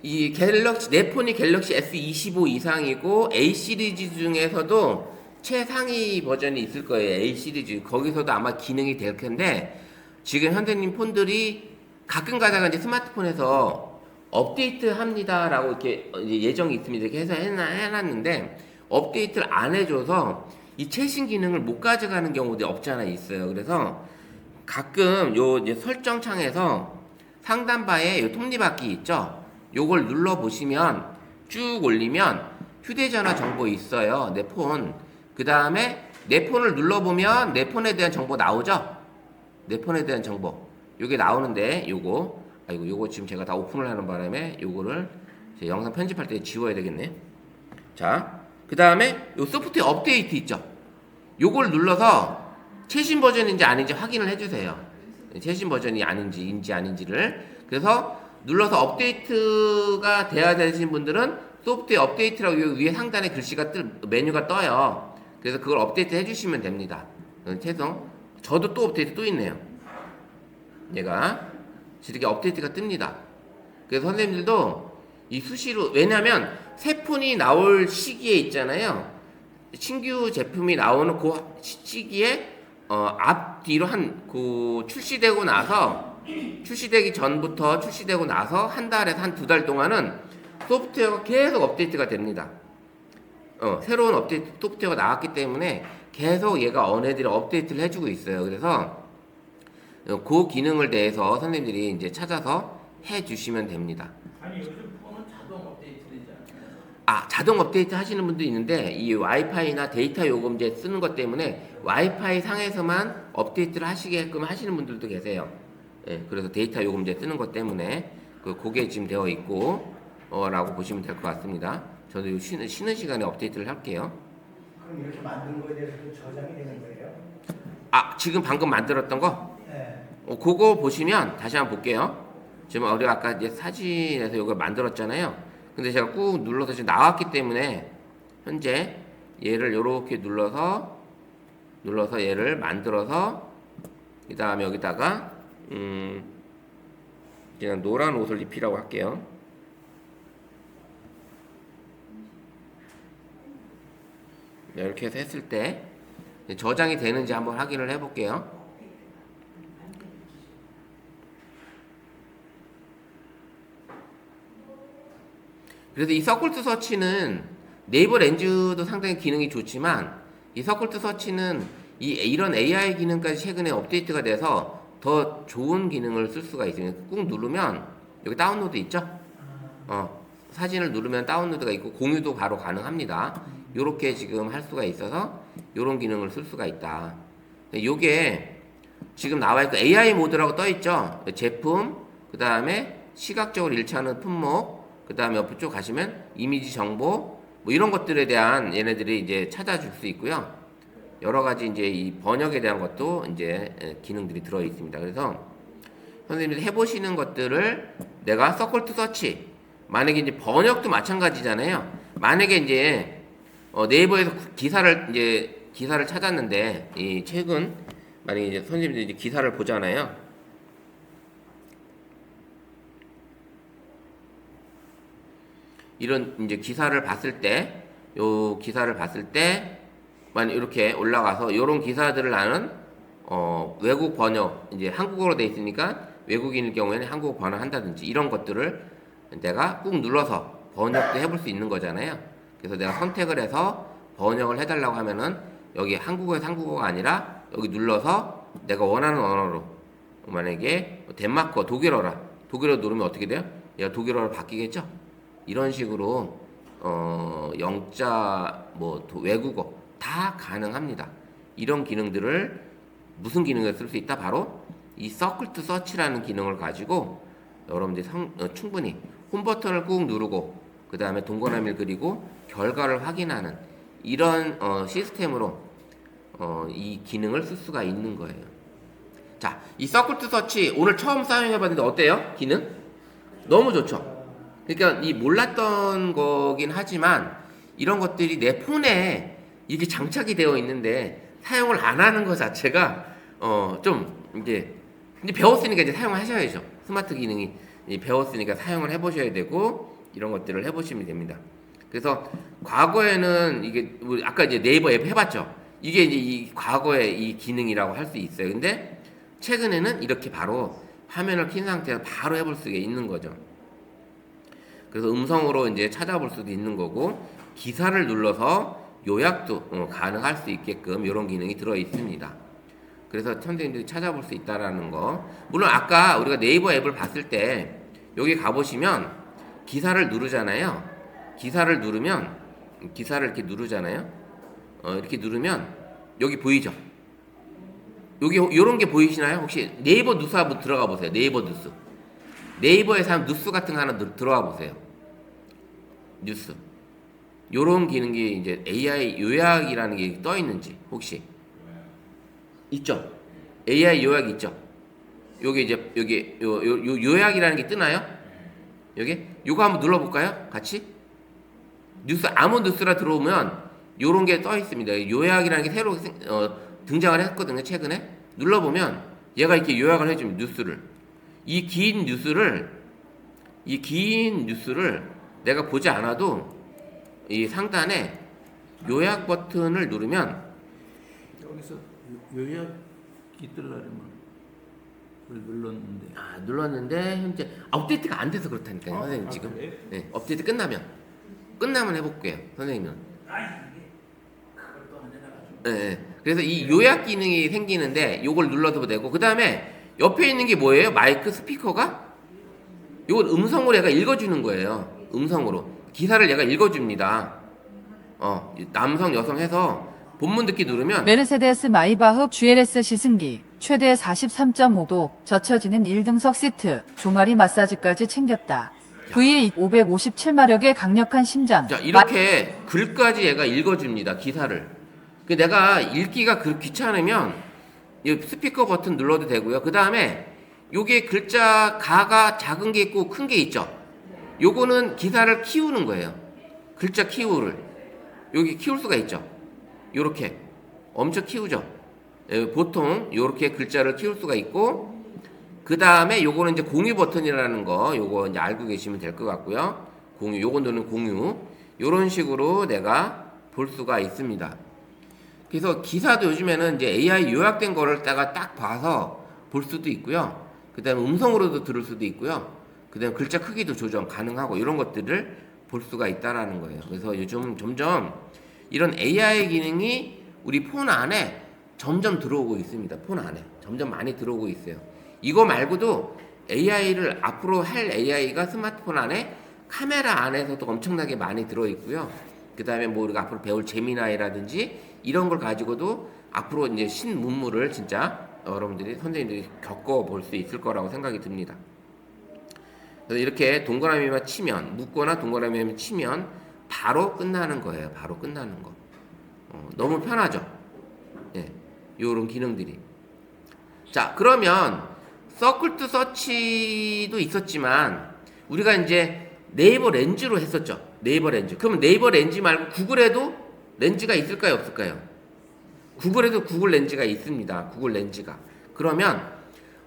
이 갤럭시 내 폰이 갤럭시 S25 이상이고 A 시리즈 중에서도 최상위 버전이 있을 거예요. A 시리즈 거기서도 아마 기능이 될 텐데 지금 현대님 폰들이 가끔 가다가 이제 스마트폰에서 업데이트 합니다라고 이렇게 예정이 있습니다. 이렇게 해서 해놨는데 업데이트를 안 해줘서 이 최신 기능을 못 가져가는 경우도 없지 않아 있어요. 그래서 가끔 요 이제 설정 창에서 상단바에 요 톱니바퀴 있죠. 요걸 눌러 보시면 쭉 올리면 휴대전화 정보 있어요. 내 폰. 그 다음에 내 폰을 눌러보면 내 폰에 대한 정보 나오죠. 내 폰에 대한 정보. 요게 나오는데 요거 지금 제가 다 오픈을 하는 바람에 요거를 제 영상 편집할 때 지워야 되겠네. 자, 그 다음에 요 소프트웨어 업데이트 있죠. 요걸 눌러서 최신 버전인지 아닌지 확인을 해주세요. 최신 버전이 아닌지를. 그래서 눌러서 업데이트가 돼야 되신 분들은 소프트웨어 업데이트라고 위에 상단에 글씨가 메뉴가 떠요. 그래서 그걸 업데이트 해주시면 됩니다. 최소 저도 또 업데이트 또 있네요. 얘가 이렇게 업데이트가 뜹니다. 그래서 선생님들도 이 수시로 왜냐하면 새 폰이 나올 시기에 있잖아요. 신규 제품이 나오는 그 시기에 앞뒤로 출시되고 나서 출시되기 전부터 출시되고 나서 한 달에서 한 두 달 동안은 소프트웨어가 계속 업데이트가 됩니다. 새로운 업데이트 소프트웨어가 나왔기 때문에 계속 얘가 언어들이 업데이트를 해주고 있어요. 그래서 그 기능을 대해서 선생님들이 이제 찾아서 해주시면 됩니다. 아니 요즘 폰은 자동 업데이트 되지 않나요? 아, 자동 업데이트 하시는 분도 있는데 이 와이파이나 데이터 요금제 쓰는 것 때문에 와이파이 상에서만 업데이트를 하시게끔 하시는 분들도 계세요. 예, 그래서 데이터 요금제 쓰는 것 때문에 그게 지금 되어 있고 라고 보시면 될 것 같습니다. 저도 쉬는 시간에 업데이트를 할게요. 그럼 이렇게 만든 거에 대해서도 저장이 되는 거예요? 아, 지금 방금 만들었던 거? 네. 그거 보시면 다시 한번 볼게요. 지금 우리가 아까 이제 사진에서 이걸 만들었잖아요. 근데 제가 꾹 눌러서 지금 나왔기 때문에 현재 얘를 이렇게 눌러서 얘를 만들어서 그 다음에 여기다가 그냥 노란 옷을 입히라고 할게요. 네, 이렇게 해서 했을 때 저장이 되는지 한번 확인을 해볼게요. 그래서 이 서클트 서치는 네이버 렌즈도 상당히 기능이 좋지만 이 서클트 서치는 이런 AI 기능까지 최근에 업데이트가 돼서 더 좋은 기능을 쓸 수가 있어요. 꾹 누르면 여기 다운로드 있죠? 사진을 누르면 다운로드가 있고 공유도 바로 가능합니다. 요렇게 지금 할 수가 있어서 요런 기능을 쓸 수가 있다. 요게 지금 나와 있고 AI 모드라고 떠 있죠? 제품, 그 다음에 시각적으로 일치하는 품목, 그 다음에 옆에 쪽 가시면 이미지 정보, 뭐 이런 것들에 대한 얘네들이 이제 찾아줄 수 있고요. 여러 가지 이제 이 번역에 대한 것도 이제 기능들이 들어 있습니다. 그래서 선생님들이 해보시는 것들을 내가 서클트 서치, 만약에 이제 번역도 마찬가지잖아요. 만약에 이제 네이버에서 기사를 찾았는데 이 최근 만약에 이제 선생님들이 이제 기사를 보잖아요. 이런 이제 기사를 봤을 때, 요 기사를 봤을 때, 만약 이렇게 올라가서 요런 기사들을 나는 외국 번역, 이제 한국어로 돼 있으니까 외국인일 경우에는 한국어 번역한다든지 이런 것들을 내가 꾹 눌러서 번역도 해볼 수 있는 거잖아요. 그래서 내가 선택을 해서 번역을 해달라고 하면은 여기 한국어에서 한국어가 아니라 여기 눌러서 내가 원하는 언어로 만약에 덴마크어, 독일어라. 독일어 누르면 어떻게 돼요? 얘가 독일어로 바뀌겠죠? 이런 식으로 영자, 외국어 다 가능합니다. 이런 기능들을 무슨 기능을 쓸 수 있다? 바로 이 서클트 서치라는 기능을 가지고 여러분들이 충분히 홈 버튼을 꾹 누르고 그 다음에 동그라미를 그리고 결과를 확인하는 이런 시스템으로 이 기능을 쓸 수가 있는 거예요. 자, 이 서클트 서치 오늘 처음 사용해봤는데 어때요? 기능? 너무 좋죠? 그러니까 이 몰랐던 거긴 하지만 이런 것들이 내 폰에 이게 장착이 되어 있는데 사용을 안 하는 것 자체가 좀 이제 배웠으니까 이제 사용하셔야죠. 스마트 기능이 배웠으니까 사용을 해보셔야 되고 이런 것들을 해보시면 됩니다. 그래서 과거에는 이게 아까 이제 네이버 앱 해봤죠. 이게 이제 이 과거의 이 기능이라고 할 수 있어요. 근데 최근에는 이렇게 바로 화면을 킨 상태에서 바로 해볼 수가 있는 거죠. 그래서 음성으로 이제 찾아볼 수도 있는 거고 기사를 눌러서 요약도 가능할 수 있게끔 이런 기능이 들어 있습니다. 그래서 선생님들이 찾아볼 수 있다라는 거. 물론 아까 우리가 네이버 앱을 봤을 때 여기 가보시면 기사를 누르잖아요. 기사를 이렇게 누르잖아요. 이렇게 누르면 여기 보이죠? 여기 요런 게 보이시나요? 혹시 네이버 뉴스 한번 들어가 보세요. 네이버 뉴스. 네이버에서 한 뉴스 같은 거 하나 들어가 보세요. 뉴스. 요런 기능이 이제 AI 요약이라는 게 떠 있는지 혹시 있죠? AI 요약 있죠? 여기 이제 여기 요 요약이라는 게 뜨나요? 여기 요거 한번 눌러볼까요? 같이 뉴스 아무 뉴스라 들어오면 요런 게 떠 있습니다. 요약이라는 게 새로 등장을 했거든요. 최근에 눌러보면 얘가 이렇게 요약을 해줍니다. 뉴스를 이 긴 뉴스를 내가 보지 않아도 이 상단에 요약 버튼을 누르면 여기서 요약이 뜨려면 눌렀는데 눌렀는데 현재 업데이트가 안 돼서 그렇다니까요. 선생님 지금 그래요? 네, 업데이트 끝나면 해볼게요. 선생님은 그걸 또 안 해놔가지고 네, 그래서 이 요약 기능이 생기는데 요걸 눌러도 되고 그 다음에 옆에 있는 게 뭐예요? 마이크 스피커가 이건 음성으로 얘가 읽어주는 거예요. 음성으로 기사를 얘가 읽어줍니다. 남성 여성 해서 본문 듣기 누르면 메르세데스 마이바흐 GLS 시승기 최대 43.5도 젖혀지는 1등석 시트 조마리 마사지까지 챙겼다. V 557마력의 강력한 심장. 자 이렇게 글까지 얘가 읽어줍니다. 기사를. 그 내가 읽기가 귀찮으면 이 스피커 버튼 눌러도 되고요. 그 다음에 요게 글자 가가 작은 게 있고 큰 게 있죠. 요거는 기사를 키우는 거예요. 글자 키우를 여기 키울 수가 있죠. 요렇게 엄청 키우죠. 보통 요렇게 글자를 키울 수가 있고, 그 다음에 요거는 이제 공유 버튼이라는 거 요거 이제 알고 계시면 될 것 같고요. 공유, 요거 누르는 공유, 요런 식으로 내가 볼 수가 있습니다. 그래서 기사도 요즘에는 이제 AI 요약된 거를 딱 봐서 볼 수도 있고요. 그 다음에 음성으로도 들을 수도 있고요. 그 다음에 글자 크기도 조정 가능하고 이런 것들을 볼 수가 있다라는 거예요. 그래서 요즘 점점 이런 AI 기능이 우리 폰 안에 점점 들어오고 있습니다. 폰 안에 점점 많이 들어오고 있어요. 이거 말고도 AI를 앞으로 할 AI가 스마트폰 안에 카메라 안에서도 엄청나게 많이 들어있고요. 그 다음에 뭐 우리가 앞으로 배울 제미나이라든지 이런 걸 가지고도 앞으로 이제 신문물을 진짜 여러분들이 선생님들이 겪어볼 수 있을 거라고 생각이 듭니다. 그래서 이렇게 동그라미만 치면, 묶거나 동그라미만 치면 바로 끝나는 거예요. 바로 끝나는 거. 너무 편하죠. 예, 요런 기능들이. 자, 그러면 서클 투 서치도 있었지만 우리가 이제 네이버 렌즈로 했었죠. 네이버 렌즈. 그럼 네이버 렌즈 말고 구글에도 렌즈가 있을까요, 없을까요? 구글에도 구글 렌즈가 있습니다. 구글 렌즈가. 그러면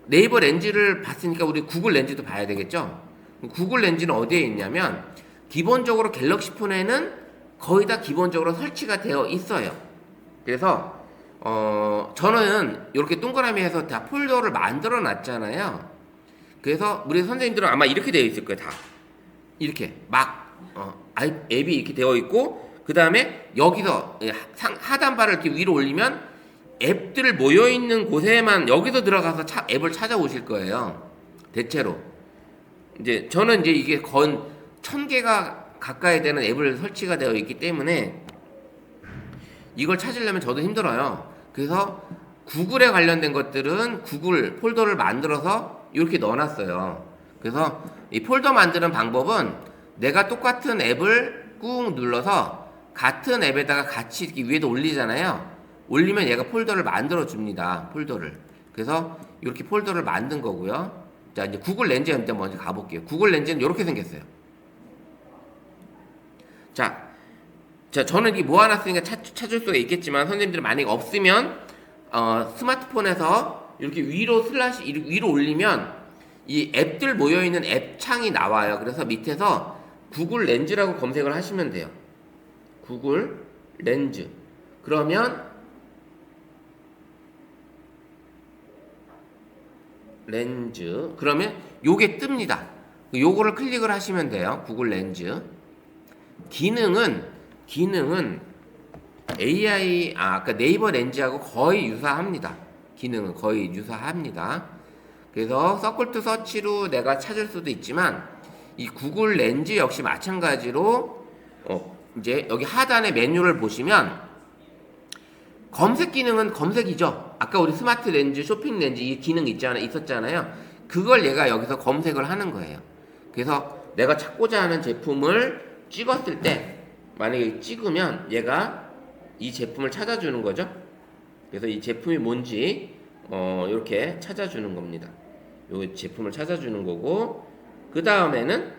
네이버 렌즈를 봤으니까 우리 구글 렌즈도 봐야 되겠죠? 구글 렌즈는 어디에 있냐면 기본적으로 갤럭시 폰에는 거의 다 기본적으로 설치가 되어 있어요. 그래서 저는 이렇게 동그라미 해서 다 폴더를 만들어 놨잖아요. 그래서 우리 선생님들은 아마 이렇게 되어 있을 거예요. 다 이렇게 막 앱이 이렇게 되어 있고, 그 다음에 여기서 하단바를 이렇게 위로 올리면 앱들 모여있는 곳에만 여기서 들어가서 앱을 찾아오실 거예요. 대체로 이제 저는 이제 이게 건 1000개가 가까이 되는 앱을 설치가 되어 있기 때문에 이걸 찾으려면 저도 힘들어요. 그래서 구글에 관련된 것들은 구글 폴더를 만들어서 이렇게 넣어놨어요. 그래서 이 폴더 만드는 방법은 내가 똑같은 앱을 꾹 눌러서 같은 앱에다가 같이 이렇게 위에다 올리잖아요. 올리면 얘가 폴더를 만들어 줍니다. 폴더를. 그래서 이렇게 폴더를 만든 거고요. 자, 이제 구글 렌즈에 일단 먼저 가볼게요. 구글 렌즈는 이렇게 생겼어요. 자, 저는 이게 모아놨으니까 찾을 수가 있겠지만 선생님들이 만약에 없으면 스마트폰에서 이렇게 위로 위로 올리면 이 앱들 모여있는 앱 창이 나와요. 그래서 밑에서 구글 렌즈라고 검색을 하시면 돼요. 구글 렌즈. 그러면 렌즈. 그러면 요게 뜹니다. 요거를 클릭을 하시면 돼요. 구글 렌즈. 기능은 AI 아까 네이버 렌즈하고 거의 유사합니다. 기능은 거의 유사합니다. 그래서 서클 투 서치로 내가 찾을 수도 있지만 이 구글 렌즈 역시 마찬가지로 이제 여기 하단의 메뉴를 보시면 검색 기능은 검색이죠. 아까 우리 스마트 렌즈, 쇼핑 렌즈 이 기능 있었잖아요. 그걸 얘가 여기서 검색을 하는 거예요. 그래서 내가 찾고자 하는 제품을 찍었을 때 만약에 찍으면 얘가 이 제품을 찾아주는 거죠. 그래서 이 제품이 뭔지 이렇게 찾아주는 겁니다. 요 제품을 찾아주는 거고, 그 다음에는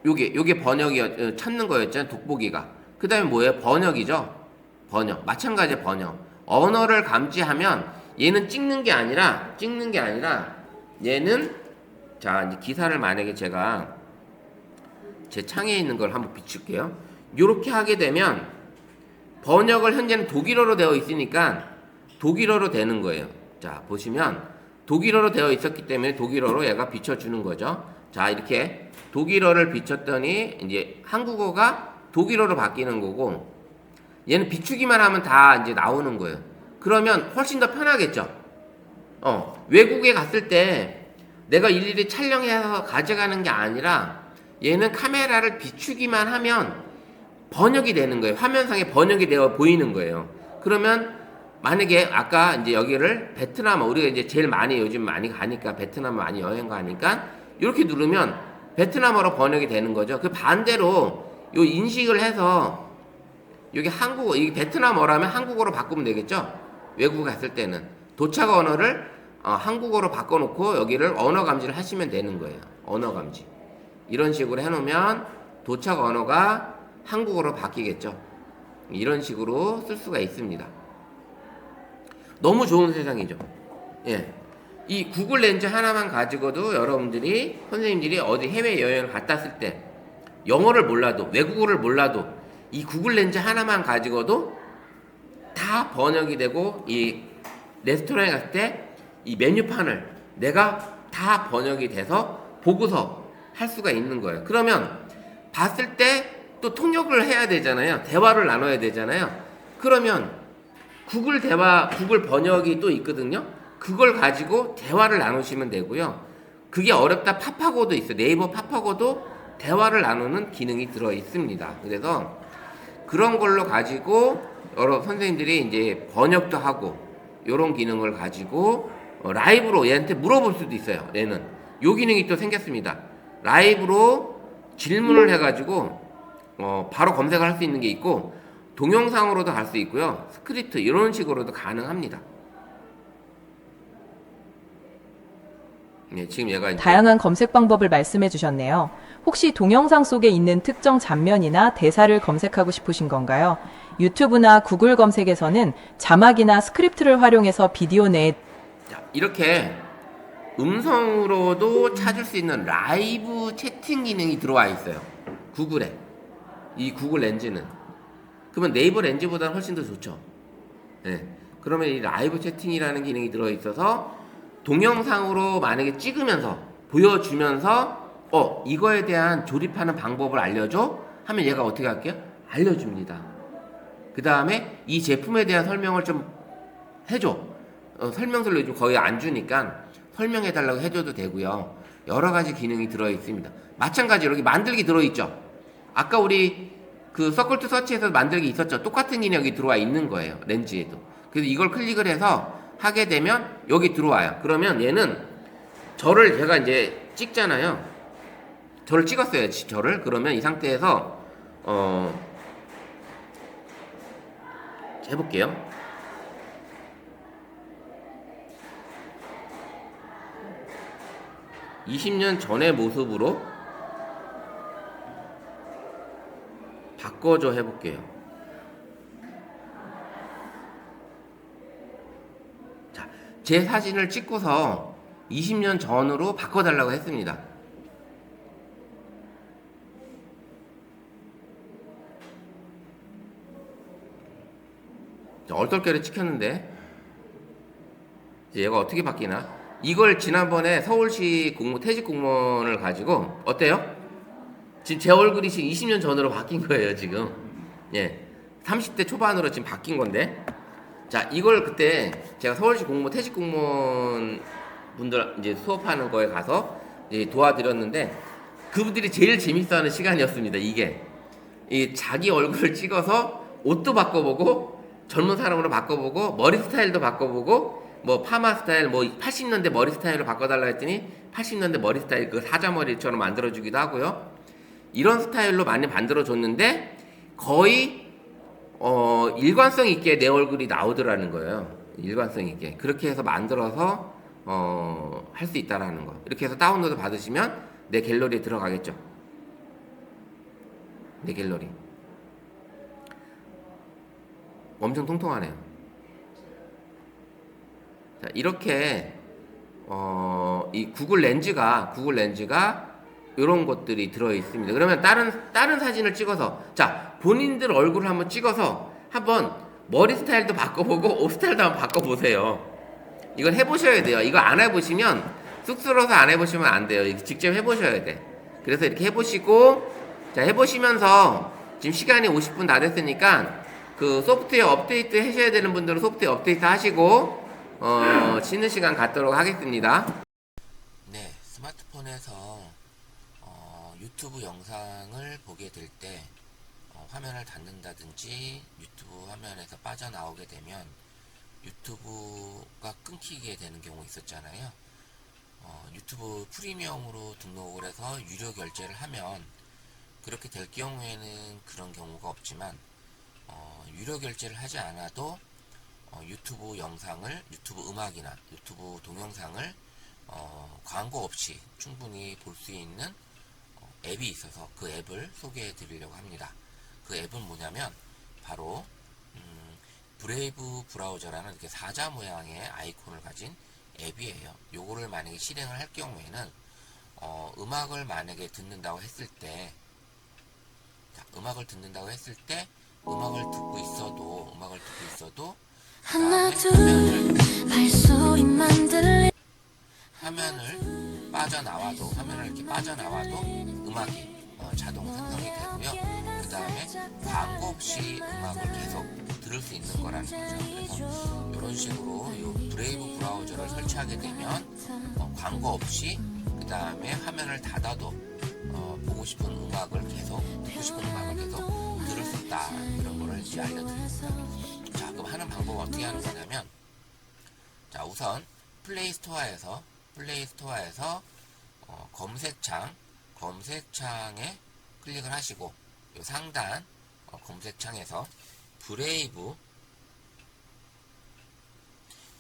요게 번역이 찾는 거였잖아요. 돋보기가. 그 다음에 뭐예요? 번역이죠. 번역. 마찬가지 번역. 언어를 감지하면 얘는 찍는 게 아니라 얘는 자, 이제 기사를 만약에 제가 제 창에 있는 걸 한번 비출게요. 요렇게 하게 되면 번역을 현재는 독일어로 되어 있으니까 독일어로 되는 거예요. 자, 보시면 독일어로 되어 있었기 때문에 독일어로 얘가 비춰주는 거죠. 자, 이렇게 독일어를 비췄더니 이제 한국어가 독일어로 바뀌는 거고, 얘는 비추기만 하면 다 이제 나오는 거예요. 그러면 훨씬 더 편하겠죠. 외국에 갔을 때 내가 일일이 촬영해서 가져가는 게 아니라 얘는 카메라를 비추기만 하면 번역이 되는 거예요. 화면상에 번역이 되어 보이는 거예요. 그러면 만약에 아까 이제 여기를 베트남, 우리가 이제 제일 많이 요즘 많이 가니까 베트남 많이 여행 가니까 이렇게 누르면 베트남어로 번역이 되는 거죠. 그 반대로 요 인식을 해서 여기 한국어, 이 베트남어라면 한국어로 바꾸면 되겠죠. 외국 갔을 때는 도착 언어를 한국어로 바꿔놓고 여기를 언어 감지를 하시면 되는 거예요. 언어 감지. 이런 식으로 해놓으면 도착 언어가 한국어로 바뀌겠죠. 이런 식으로 쓸 수가 있습니다. 너무 좋은 세상이죠. 예. 이 구글 렌즈 하나만 가지고도 여러분들이, 선생님들이 어디 해외 여행을 갔다 왔을 때 영어를 몰라도, 외국어를 몰라도 이 구글 렌즈 하나만 가지고도 다 번역이 되고, 이 레스토랑에 갔을 때 이 메뉴판을 내가 다 번역이 돼서 보고서 할 수가 있는 거예요. 그러면 봤을 때 또 통역을 해야 되잖아요. 대화를 나눠야 되잖아요. 그러면 구글 대화, 구글 번역이 또 있거든요. 그걸 가지고 대화를 나누시면 되고요. 그게 어렵다 파파고도 있어요. 네이버 파파고도 대화를 나누는 기능이 들어 있습니다. 그래서 그런 걸로 가지고 여러 선생님들이 이제 번역도 하고 이런 기능을 가지고 라이브로 얘한테 물어볼 수도 있어요. 얘는 요 기능이 또 생겼습니다. 라이브로 질문을 해가지고 바로 검색을 할 수 있는 게 있고, 동영상으로도 할 수 있고요. 스크립트 이런 식으로도 가능합니다. 네, 지금 얘가 이제 다양한 검색 방법을 말씀해 주셨네요. 혹시 동영상 속에 있는 특정 장면이나 대사를 검색하고 싶으신 건가요? 유튜브나 구글 검색에서는 자막이나 스크립트를 활용해서 비디오 내에 자, 이렇게 음성으로도 찾을 수 있는 라이브 채팅 기능이 들어와 있어요. 구글에. 이 구글 렌즈는. 그러면 네이버 렌즈보다는 훨씬 더 좋죠. 네. 그러면 이 라이브 채팅이라는 기능이 들어있어서 동영상으로 만약에 찍으면서 보여주면서 이거에 대한 조립하는 방법을 알려줘? 하면 얘가 어떻게 할게요? 알려줍니다. 그 다음에 이 제품에 대한 설명을 좀 해줘. 설명서를 요즘 거의 안 주니까 설명해달라고 해줘도 되고요. 여러 가지 기능이 들어있습니다. 마찬가지로 여기 만들기 들어있죠. 아까 우리 그 서클 투 서치에서 만들기 있었죠. 똑같은 기능이 들어와 있는 거예요. 렌즈에도. 그래서 이걸 클릭을 해서 하게 되면 여기 들어와요. 그러면 얘는 저를 제가 이제 찍잖아요. 저를 찍었어요. 저를. 그러면 이 상태에서 해볼게요. (20년) 전의 모습으로 바꿔줘 해볼게요. 자, 제 사진을 찍고서 20년 전으로 바꿔달라고 했습니다. 얼떨결에 찍혔는데 얘가 어떻게 바뀌나? 이걸 지난번에 서울시 퇴직 공무원을 가지고 어때요? 지금 제 얼굴이 지금 20년 전으로 바뀐 거예요, 지금. 예. 30대 초반으로 지금 바뀐 건데. 자, 이걸 그때 제가 서울시 퇴직 공무원 분들 이제 수업하는 거에 가서 이제 도와드렸는데, 그분들이 제일 재밌어하는 시간이었습니다, 이게. 이 자기 얼굴을 찍어서 옷도 바꿔보고, 젊은 사람으로 바꿔보고, 머리 스타일도 바꿔보고, 뭐 파마 스타일, 뭐 80년대 머리 스타일로 바꿔달라 했더니 80년대 머리 스타일 그 사자머리처럼 만들어주기도 하고요. 이런 스타일로 많이 만들어줬는데 거의 일관성 있게 내 얼굴이 나오더라는 거예요. 일관성 있게. 그렇게 해서 만들어서 할 수 있다라는 거. 이렇게 해서 다운로드 받으시면 내 갤러리에 들어가겠죠. 내 갤러리. 엄청 통통하네요. 자, 이렇게 이 구글 렌즈가 이런 것들이 들어 있습니다. 그러면 다른 사진을 찍어서, 자, 본인들 얼굴을 한번 찍어서 한번 머리 스타일도 바꿔보고 옷 스타일도 한번 바꿔보세요. 이건 해보셔야 돼요. 이거 안 해보시면 쑥스러워서 안 해보시면 안 돼요. 직접 해보셔야 돼. 그래서 이렇게 해보시고, 자, 해보시면서 지금 시간이 50분 다 됐으니까 그 소프트웨어 업데이트 하셔야 되는 분들은 소프트웨어 업데이트 하시고 쉬는 시간 갖도록 하겠습니다. 네, 스마트폰에서 유튜브 영상을 보게 될 때 화면을 닫는다든지 유튜브 화면에서 빠져나오게 되면 유튜브가 끊기게 되는 경우 있었잖아요. 유튜브 프리미엄으로 등록을 해서 유료 결제를 하면 그렇게 될 경우에는 그런 경우가 없지만 유료 결제를 하지 않아도 유튜브 영상을, 유튜브 음악이나 유튜브 동영상을 광고 없이 충분히 볼 수 있는 앱이 있어서 그 앱을 소개해 드리려고 합니다. 그 앱은 뭐냐면 바로 브레이브 브라우저라는 이렇게 사자 모양의 아이콘을 가진 앱이에요. 요거를 만약에 실행을 할 경우에는 음악을 만약에 듣는다고 했을 때 음악을 듣고 있어도 하나 둘 발소리만 들려 화면을 이렇게 빠져나와도 음악이 자동 생성이 되고요. 그 다음에 광고 없이 음악을 계속 들을 수 있는 거라는 거죠. 그래서 이런 식으로 이 브레이브 브라우저를 설치하게 되면 광고 없이 그 다음에 화면을 닫아도 듣고 싶은 음악을 계속 들을 수 있다. 이런 거를 이제 알려드립니다. 자, 그럼 하는 방법은 어떻게 하는 거냐면, 자, 우선 플레이스토어에서 검색창에 클릭을 하시고 요 상단 검색창에서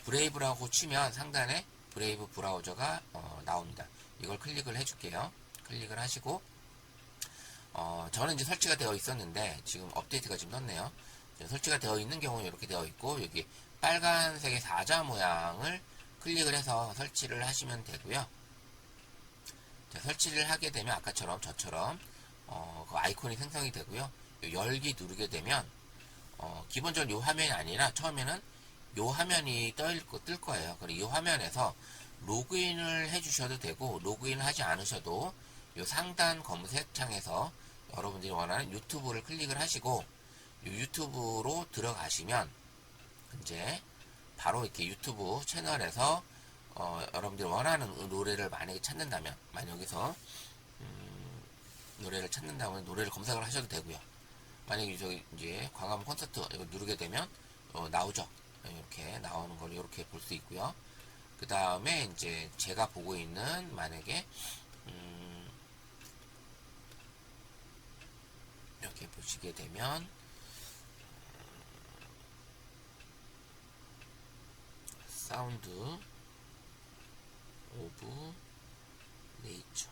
브레이브라고 치면 상단에 브레이브 브라우저가 나옵니다. 이걸 클릭을 해줄게요. 클릭을 하시고 저는 이제 설치가 되어 있었는데 지금 업데이트가 지금 떴네요. 설치가 되어 있는 경우는 이렇게 되어 있고 여기 빨간색의 사자 모양을 클릭을 해서 설치를 하시면 되고요. 자, 설치를 하게 되면 아까처럼 저처럼 그 아이콘이 생성이 되고요. 열기 누르게 되면 기본적으로 이 화면이 아니라 처음에는 이 화면이 뜰 거예요. 그리고 이 화면에서 로그인을 해주셔도 되고 로그인 하지 않으셔도 이 상단 검색창에서 여러분들이 원하는 유튜브를 클릭을 하시고 이 유튜브로 들어가시면 이제 바로 이렇게 유튜브 채널에서 여러분들이 원하는 노래를 만약에 찾는다면 여기서 노래를 찾는다면 노래를 검색을 하셔도 되고요. 만약에 저기 이제 광화문 콘서트 이거 누르게 되면 나오죠. 이렇게 나오는 걸 이렇게 볼 수 있고요. 그 다음에 이제 제가 보고 있는 만약에 이렇게 보시게 되면 사운드 오브 네이처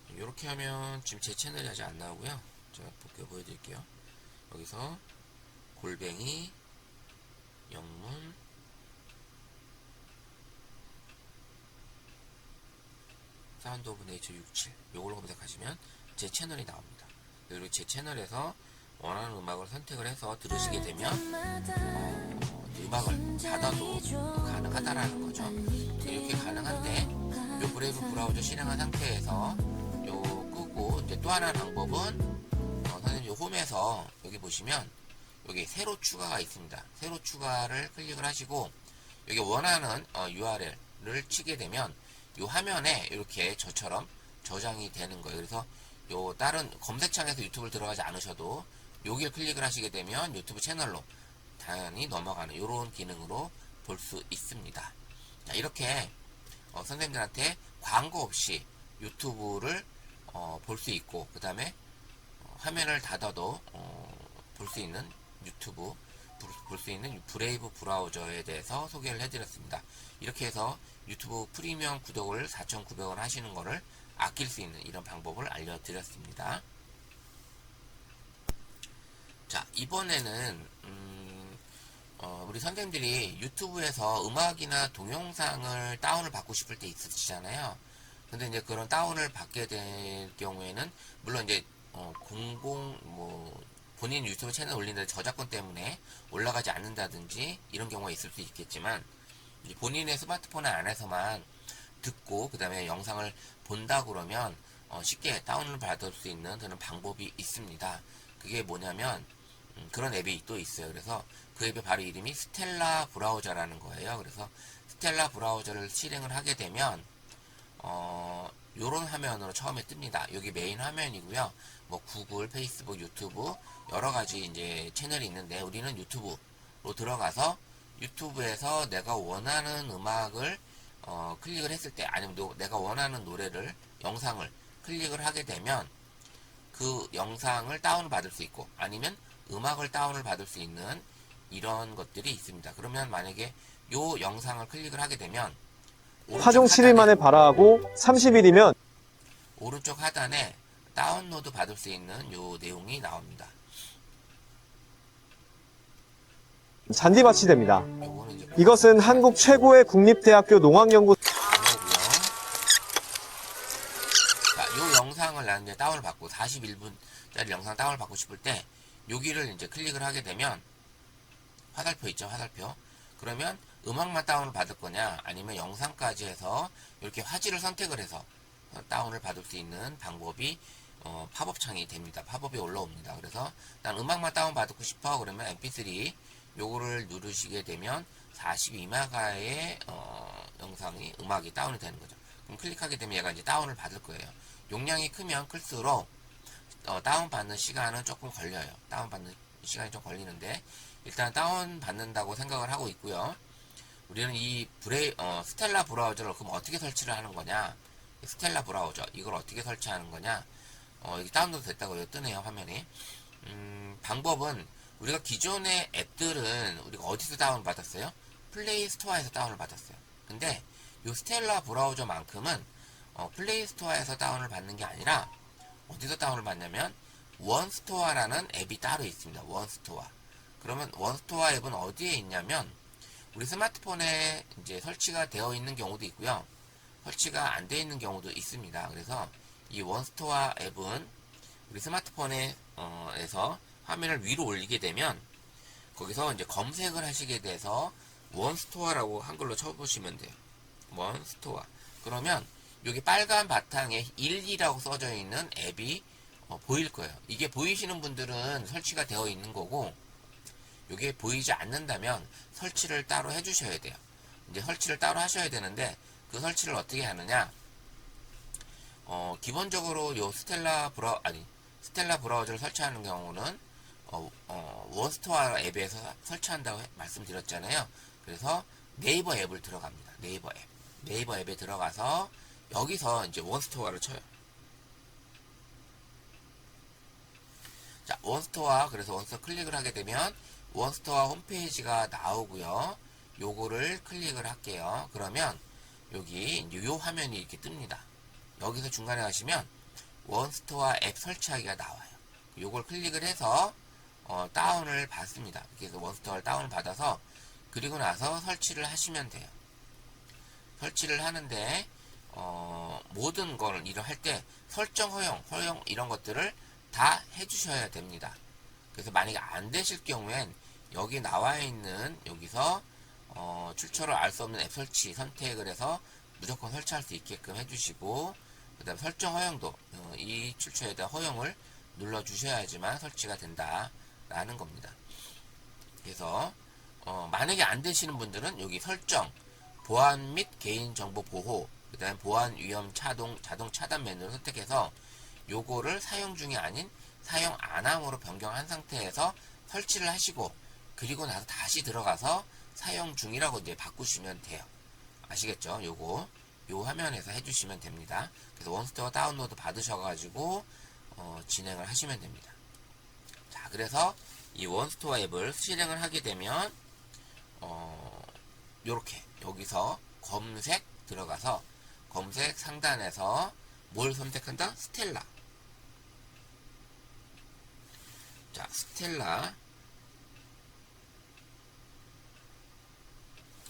이렇게 하면 지금 제 채널이 아직 안 나오고요. 제가 보여드릴게요. 여기서 골뱅이 영문 사운드 오브 네이처 67 요걸로 검색하시면 제 채널이 나옵니다. 그리고 제 채널에서 원하는 음악을 선택을 해서 들으시게 되면 음악을 닫아도 가능하다라는 거죠. 이렇게 가능한데 요 브레이브 브라우저 실행한 상태에서 요 끄고 이제 또 하나 방법은 선생님 요 홈에서 여기 보시면 여기 새로 추가가 있습니다. 새로 추가를 클릭을 하시고 여기 원하는 URL을 치게 되면 요 화면에 이렇게 저처럼 저장이 되는 거예요. 그래서 요 다른 검색창에서 유튜브를 들어가지 않으셔도 여기를 클릭을 하시게 되면 유튜브 채널로 당연히 넘어가는 이런 기능으로 볼 수 있습니다. 자, 이렇게 선생님들한테 광고 없이 유튜브를 볼 수 있고 그 다음에 화면을 닫아도 볼 수 있는 유튜브 볼 수 있는 브레이브 브라우저에 대해서 소개를 해드렸습니다. 이렇게 해서 유튜브 프리미엄 구독을 4,900원 하시는 거를 아낄 수 있는 이런 방법을 알려드렸습니다. 자, 이번에는 우리 선생님들이 유튜브에서 음악이나 동영상을 다운을 받고 싶을 때 있으시잖아요. 근데 이제 그런 다운을 받게 될 경우에는 물론 이제 본인 유튜브 채널 올리는데 저작권 때문에 올라가지 않는다든지 이런 경우가 있을 수 있겠지만 본인의 스마트폰 안에서만 듣고 그 다음에 영상을 본다 그러면 쉽게 다운을 받을 수 있는 그런 방법이 있습니다. 그게 뭐냐면 그런 앱이 또 있어요. 그래서 그 앱의 바로 이름이 스텔라 브라우저라는 거예요. 그래서 스텔라 브라우저를 실행을 하게 되면 요런 화면으로 처음에 뜹니다. 여기 메인 화면이고요. 뭐 구글, 페이스북, 유튜브 여러 가지 이제 채널이 있는데 우리는 유튜브로 들어가서 유튜브에서 내가 원하는 음악을 클릭을 했을 때 아니면 내가 원하는 노래를 영상을 클릭을 하게 되면 그 영상을 다운을 받을 수 있고 아니면 음악을 다운을 받을 수 있는 이런 것들이 있습니다. 그러면 만약에 요 영상을 클릭을 하게 되면 화종 7일 만에 발화하고 30일이면 오른쪽 하단에 다운로드 받을 수 있는 요 내용이 나옵니다. 잔디밭이 됩니다. 요거는 이제 이것은 한국 최고의 국립대학교 농학연구 이거고요. 자, 요 영상을 나는 이제 다운을 받고 41분짜리 영상 다운을 받고 싶을 때 여기를 이제 클릭을 하게 되면 화살표 있죠, 화살표. 그러면 음악만 다운을 받을 거냐, 아니면 영상까지 해서 이렇게 화질을 선택을 해서 다운을 받을 수 있는 방법이 팝업 창이 됩니다. 팝업이 올라옵니다. 그래서 난 음악만 다운 받고 싶어 그러면 mp3 요거를 누르시게 되면 42메가의 영상이 음악이 다운이 되는 거죠. 그럼 클릭하게 되면 얘가 이제 다운을 받을 거예요. 용량이 크면 클수록 다운 받는 시간은 조금 걸려요. 다운 받는 시간이 좀 걸리는데 일단 다운 받는다고 생각을 하고 있고요. 우리는 이 스텔라 브라우저를 그럼 어떻게 설치를 하는 거냐? 스텔라 브라우저 이걸 어떻게 설치하는 거냐? 이게 다운로드 됐다고 여기 뜨네요, 화면이. 방법은 우리가 기존의 앱들은 우리가 어디서 다운 받았어요? 플레이 스토어에서 다운을 받았어요. 근데 이 스텔라 브라우저만큼은 플레이 스토어에서 다운을 받는 게 아니라 어디서 다운을 받냐면 원스토어라는 앱이 따로 있습니다. 원스토어. 그러면 원스토어 앱은 어디에 있냐면 우리 스마트폰에 이제 설치가 되어 있는 경우도 있고요. 설치가 안 되어 있는 경우도 있습니다. 그래서 이 원스토어 앱은 우리 스마트폰에 에서 화면을 위로 올리게 되면 거기서 이제 검색을 하시게 돼서 원스토어라고 한글로 쳐보시면 돼요. 원스토어. 그러면 여기 빨간 바탕에 1이라고 써져 있는 앱이 보일 거예요. 이게 보이시는 분들은 설치가 되어 있는 거고 이게 보이지 않는다면 설치를 따로 해주셔야 돼요. 이제 설치를 따로 하셔야 되는데 그 설치를 어떻게 하느냐? 기본적으로 요 스텔라 브라우저를 설치하는 경우는 원스토어 앱에서 설치한다고 말씀드렸잖아요. 그래서 네이버 앱을 들어갑니다. 네이버 앱에 들어가서 여기서 이제 원스토어를 쳐요. 자, 원스토어, 그래서 원스토어 클릭을 하게 되면 원스토어 홈페이지가 나오고요. 요거를 클릭을 할게요. 그러면 여기 이제 요 화면이 이렇게 뜹니다. 여기서 중간에 가시면 원스토어 앱 설치하기가 나와요. 요걸 클릭을 해서 다운을 받습니다. 그래서 원스토어를 다운을 받아서 그리고 나서 설치를 하시면 돼요. 설치를 하는데 모든 걸 일을 할 때 설정 허용 이런 것들을 다 해주셔야 됩니다. 그래서 만약에 안 되실 경우엔 여기 나와 있는 여기서 출처를 알 수 없는 앱 설치 선택을 해서 무조건 설치할 수 있게끔 해주시고 그 다음 설정 허용도 이 출처에 대한 허용을 눌러 주셔야지만 설치가 된다 라는 겁니다. 그래서 만약에 안 되시는 분들은 여기 설정 보안 및 개인정보 보호 그 다음 보안 위험 자동 차단 메뉴를 선택해서 요거를 사용 중이 아닌 사용 안함으로 변경한 상태에서 설치를 하시고 그리고 나서 다시 들어가서 사용 중이라고 이제 바꾸시면 돼요. 아시겠죠? 요 화면에서 해주시면 됩니다. 그래서 원스토어 다운로드 받으셔가지고 진행을 하시면 됩니다. 자, 그래서 이 원스토어 앱을 실행을 하게 되면 요렇게 여기서 검색 들어가서 검색 상단에서 뭘 선택한다? 스텔라. 자, 스텔라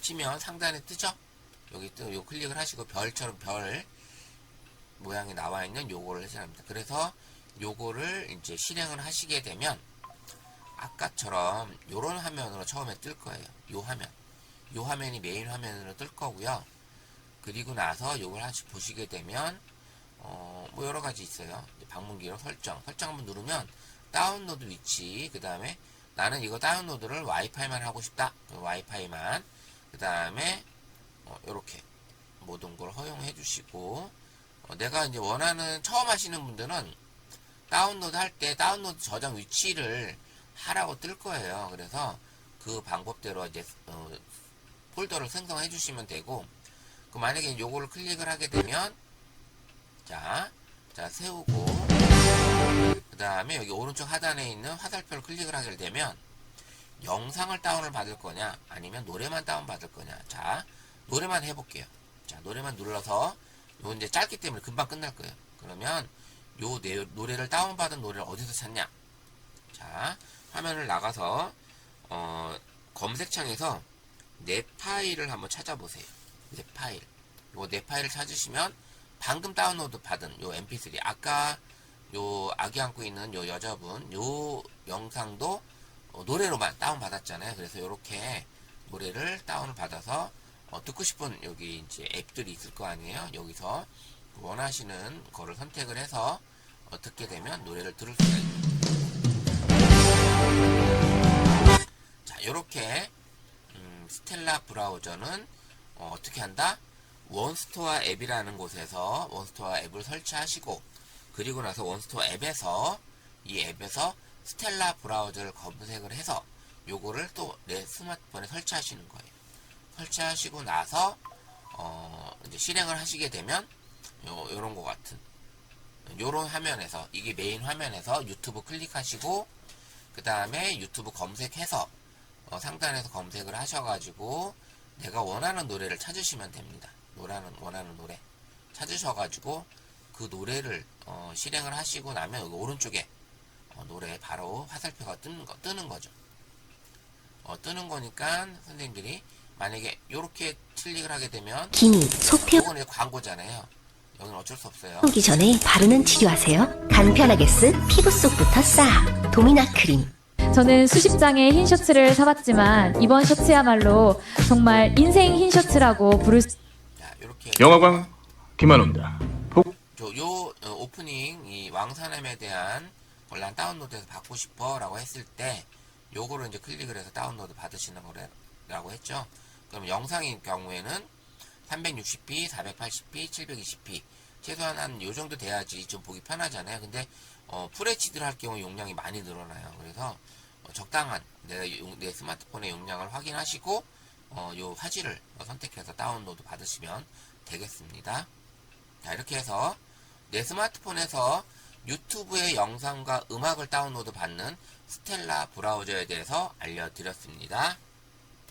치면 상단에 뜨죠? 여기 요 클릭을 하시고 별처럼 별 모양이 나와 있는 요거를 해야 합니다. 그래서 요거를 이제 실행을 하시게 되면 아까처럼 요런 화면으로 처음에 뜰 거예요. 요 화면이 메인 화면으로 뜰 거고요. 그리고 나서 요걸 하나씩 보시게 되면 뭐 여러 가지 있어요. 방문 기록 설정 한번 누르면 다운로드 위치, 그 다음에 나는 이거 다운로드를 와이파이만 하고 싶다. 와이파이만. 그 다음에 요렇게 모든 걸 허용해 주시고, 내가 이제 원하는, 처음 하시는 분들은 다운로드 할 때 다운로드 저장 위치를 하라고 뜰 거예요. 그래서 그 방법대로 이제 폴더를 생성해 주시면 되고, 그 만약에 요거를 클릭을 하게 되면 자 세우고, 그 다음에 여기 오른쪽 하단에 있는 화살표를 클릭을 하게 되면 영상을 다운을 받을 거냐 아니면 노래만 다운 받을 거냐. 자, 노래만 해볼게요. 자, 노래만 눌러서, 요 이제 짧기 때문에 금방 끝날 거예요. 그러면 요 노래를 다운받은 노래를 어디서 찾냐. 자, 화면을 나가서 검색창에서 내 파일을 한번 찾아보세요. 내 파일. 요 내 파일을 찾으시면 방금 다운로드 받은 요 mp3, 아까 요 아기 안고 있는 요 여자분 요 영상도 노래로만 다운 받았잖아요. 그래서 요렇게 노래를 다운을 받아서 듣고 싶은 여기 이제 앱들이 있을 거 아니에요. 여기서 원하시는 거를 선택을 해서 듣게 되면 노래를 들을 수가 있습니다. 자, 요렇게 스텔라 브라우저는 어떻게 한다? 원스토어 앱이라는 곳에서 원스토어 앱을 설치하시고, 그리고 나서 원스토어 앱에서 이 앱에서 스텔라 브라우저를 검색을 해서 요거를 또 내 스마트폰에 설치하시는 거예요. 설치하시고 나서 이제 실행을 하시게 되면 요런 거 같은 요런 화면에서, 이게 메인 화면에서 유튜브 클릭하시고, 그 다음에 유튜브 검색해서 상단에서 검색을 하셔가지고 내가 원하는 노래를 찾으시면 됩니다. 원하는 노래 찾으셔가지고 그 노래를 실행을 하시고 나면 여기 오른쪽에 노래 바로 화살표가 뜨는 거죠. 뜨는 거니까 선생님들이 만약에 이렇게 클릭을 하게 되면 기미, 속 이건 이제 광고잖아요. 여기는 어쩔 수 없어요. 태우기 전에 바르는 치료하세요. 간편하게 쓴 피부 속부터 싹. 도미나 크림. 저는 수십 장의 흰 셔츠를 사봤지만 이번 셔츠야말로 정말 인생 흰 셔츠라고 부를 수. 자, 이렇게 영화관 김한호입니다. 요 오프닝 이 왕사남에 대한 걸 난 다운로드해서 받고 싶어라고 했을 때 요거를 이제 클릭을 해서 다운로드 받으시는 거라고 했죠. 그럼 영상인 경우에는 360p, 480p, 720p 최소한 한 요 정도 돼야지 좀 보기 편하잖아요. 근데 FHD를 할 경우 용량이 많이 늘어나요. 그래서 적당한 내 스마트폰의 용량을 확인하시고 요 화질을 선택해서 다운로드 받으시면 되겠습니다. 자, 이렇게 해서 내 스마트폰에서 유튜브의 영상과 음악을 다운로드 받는 스텔라 브라우저에 대해서 알려드렸습니다.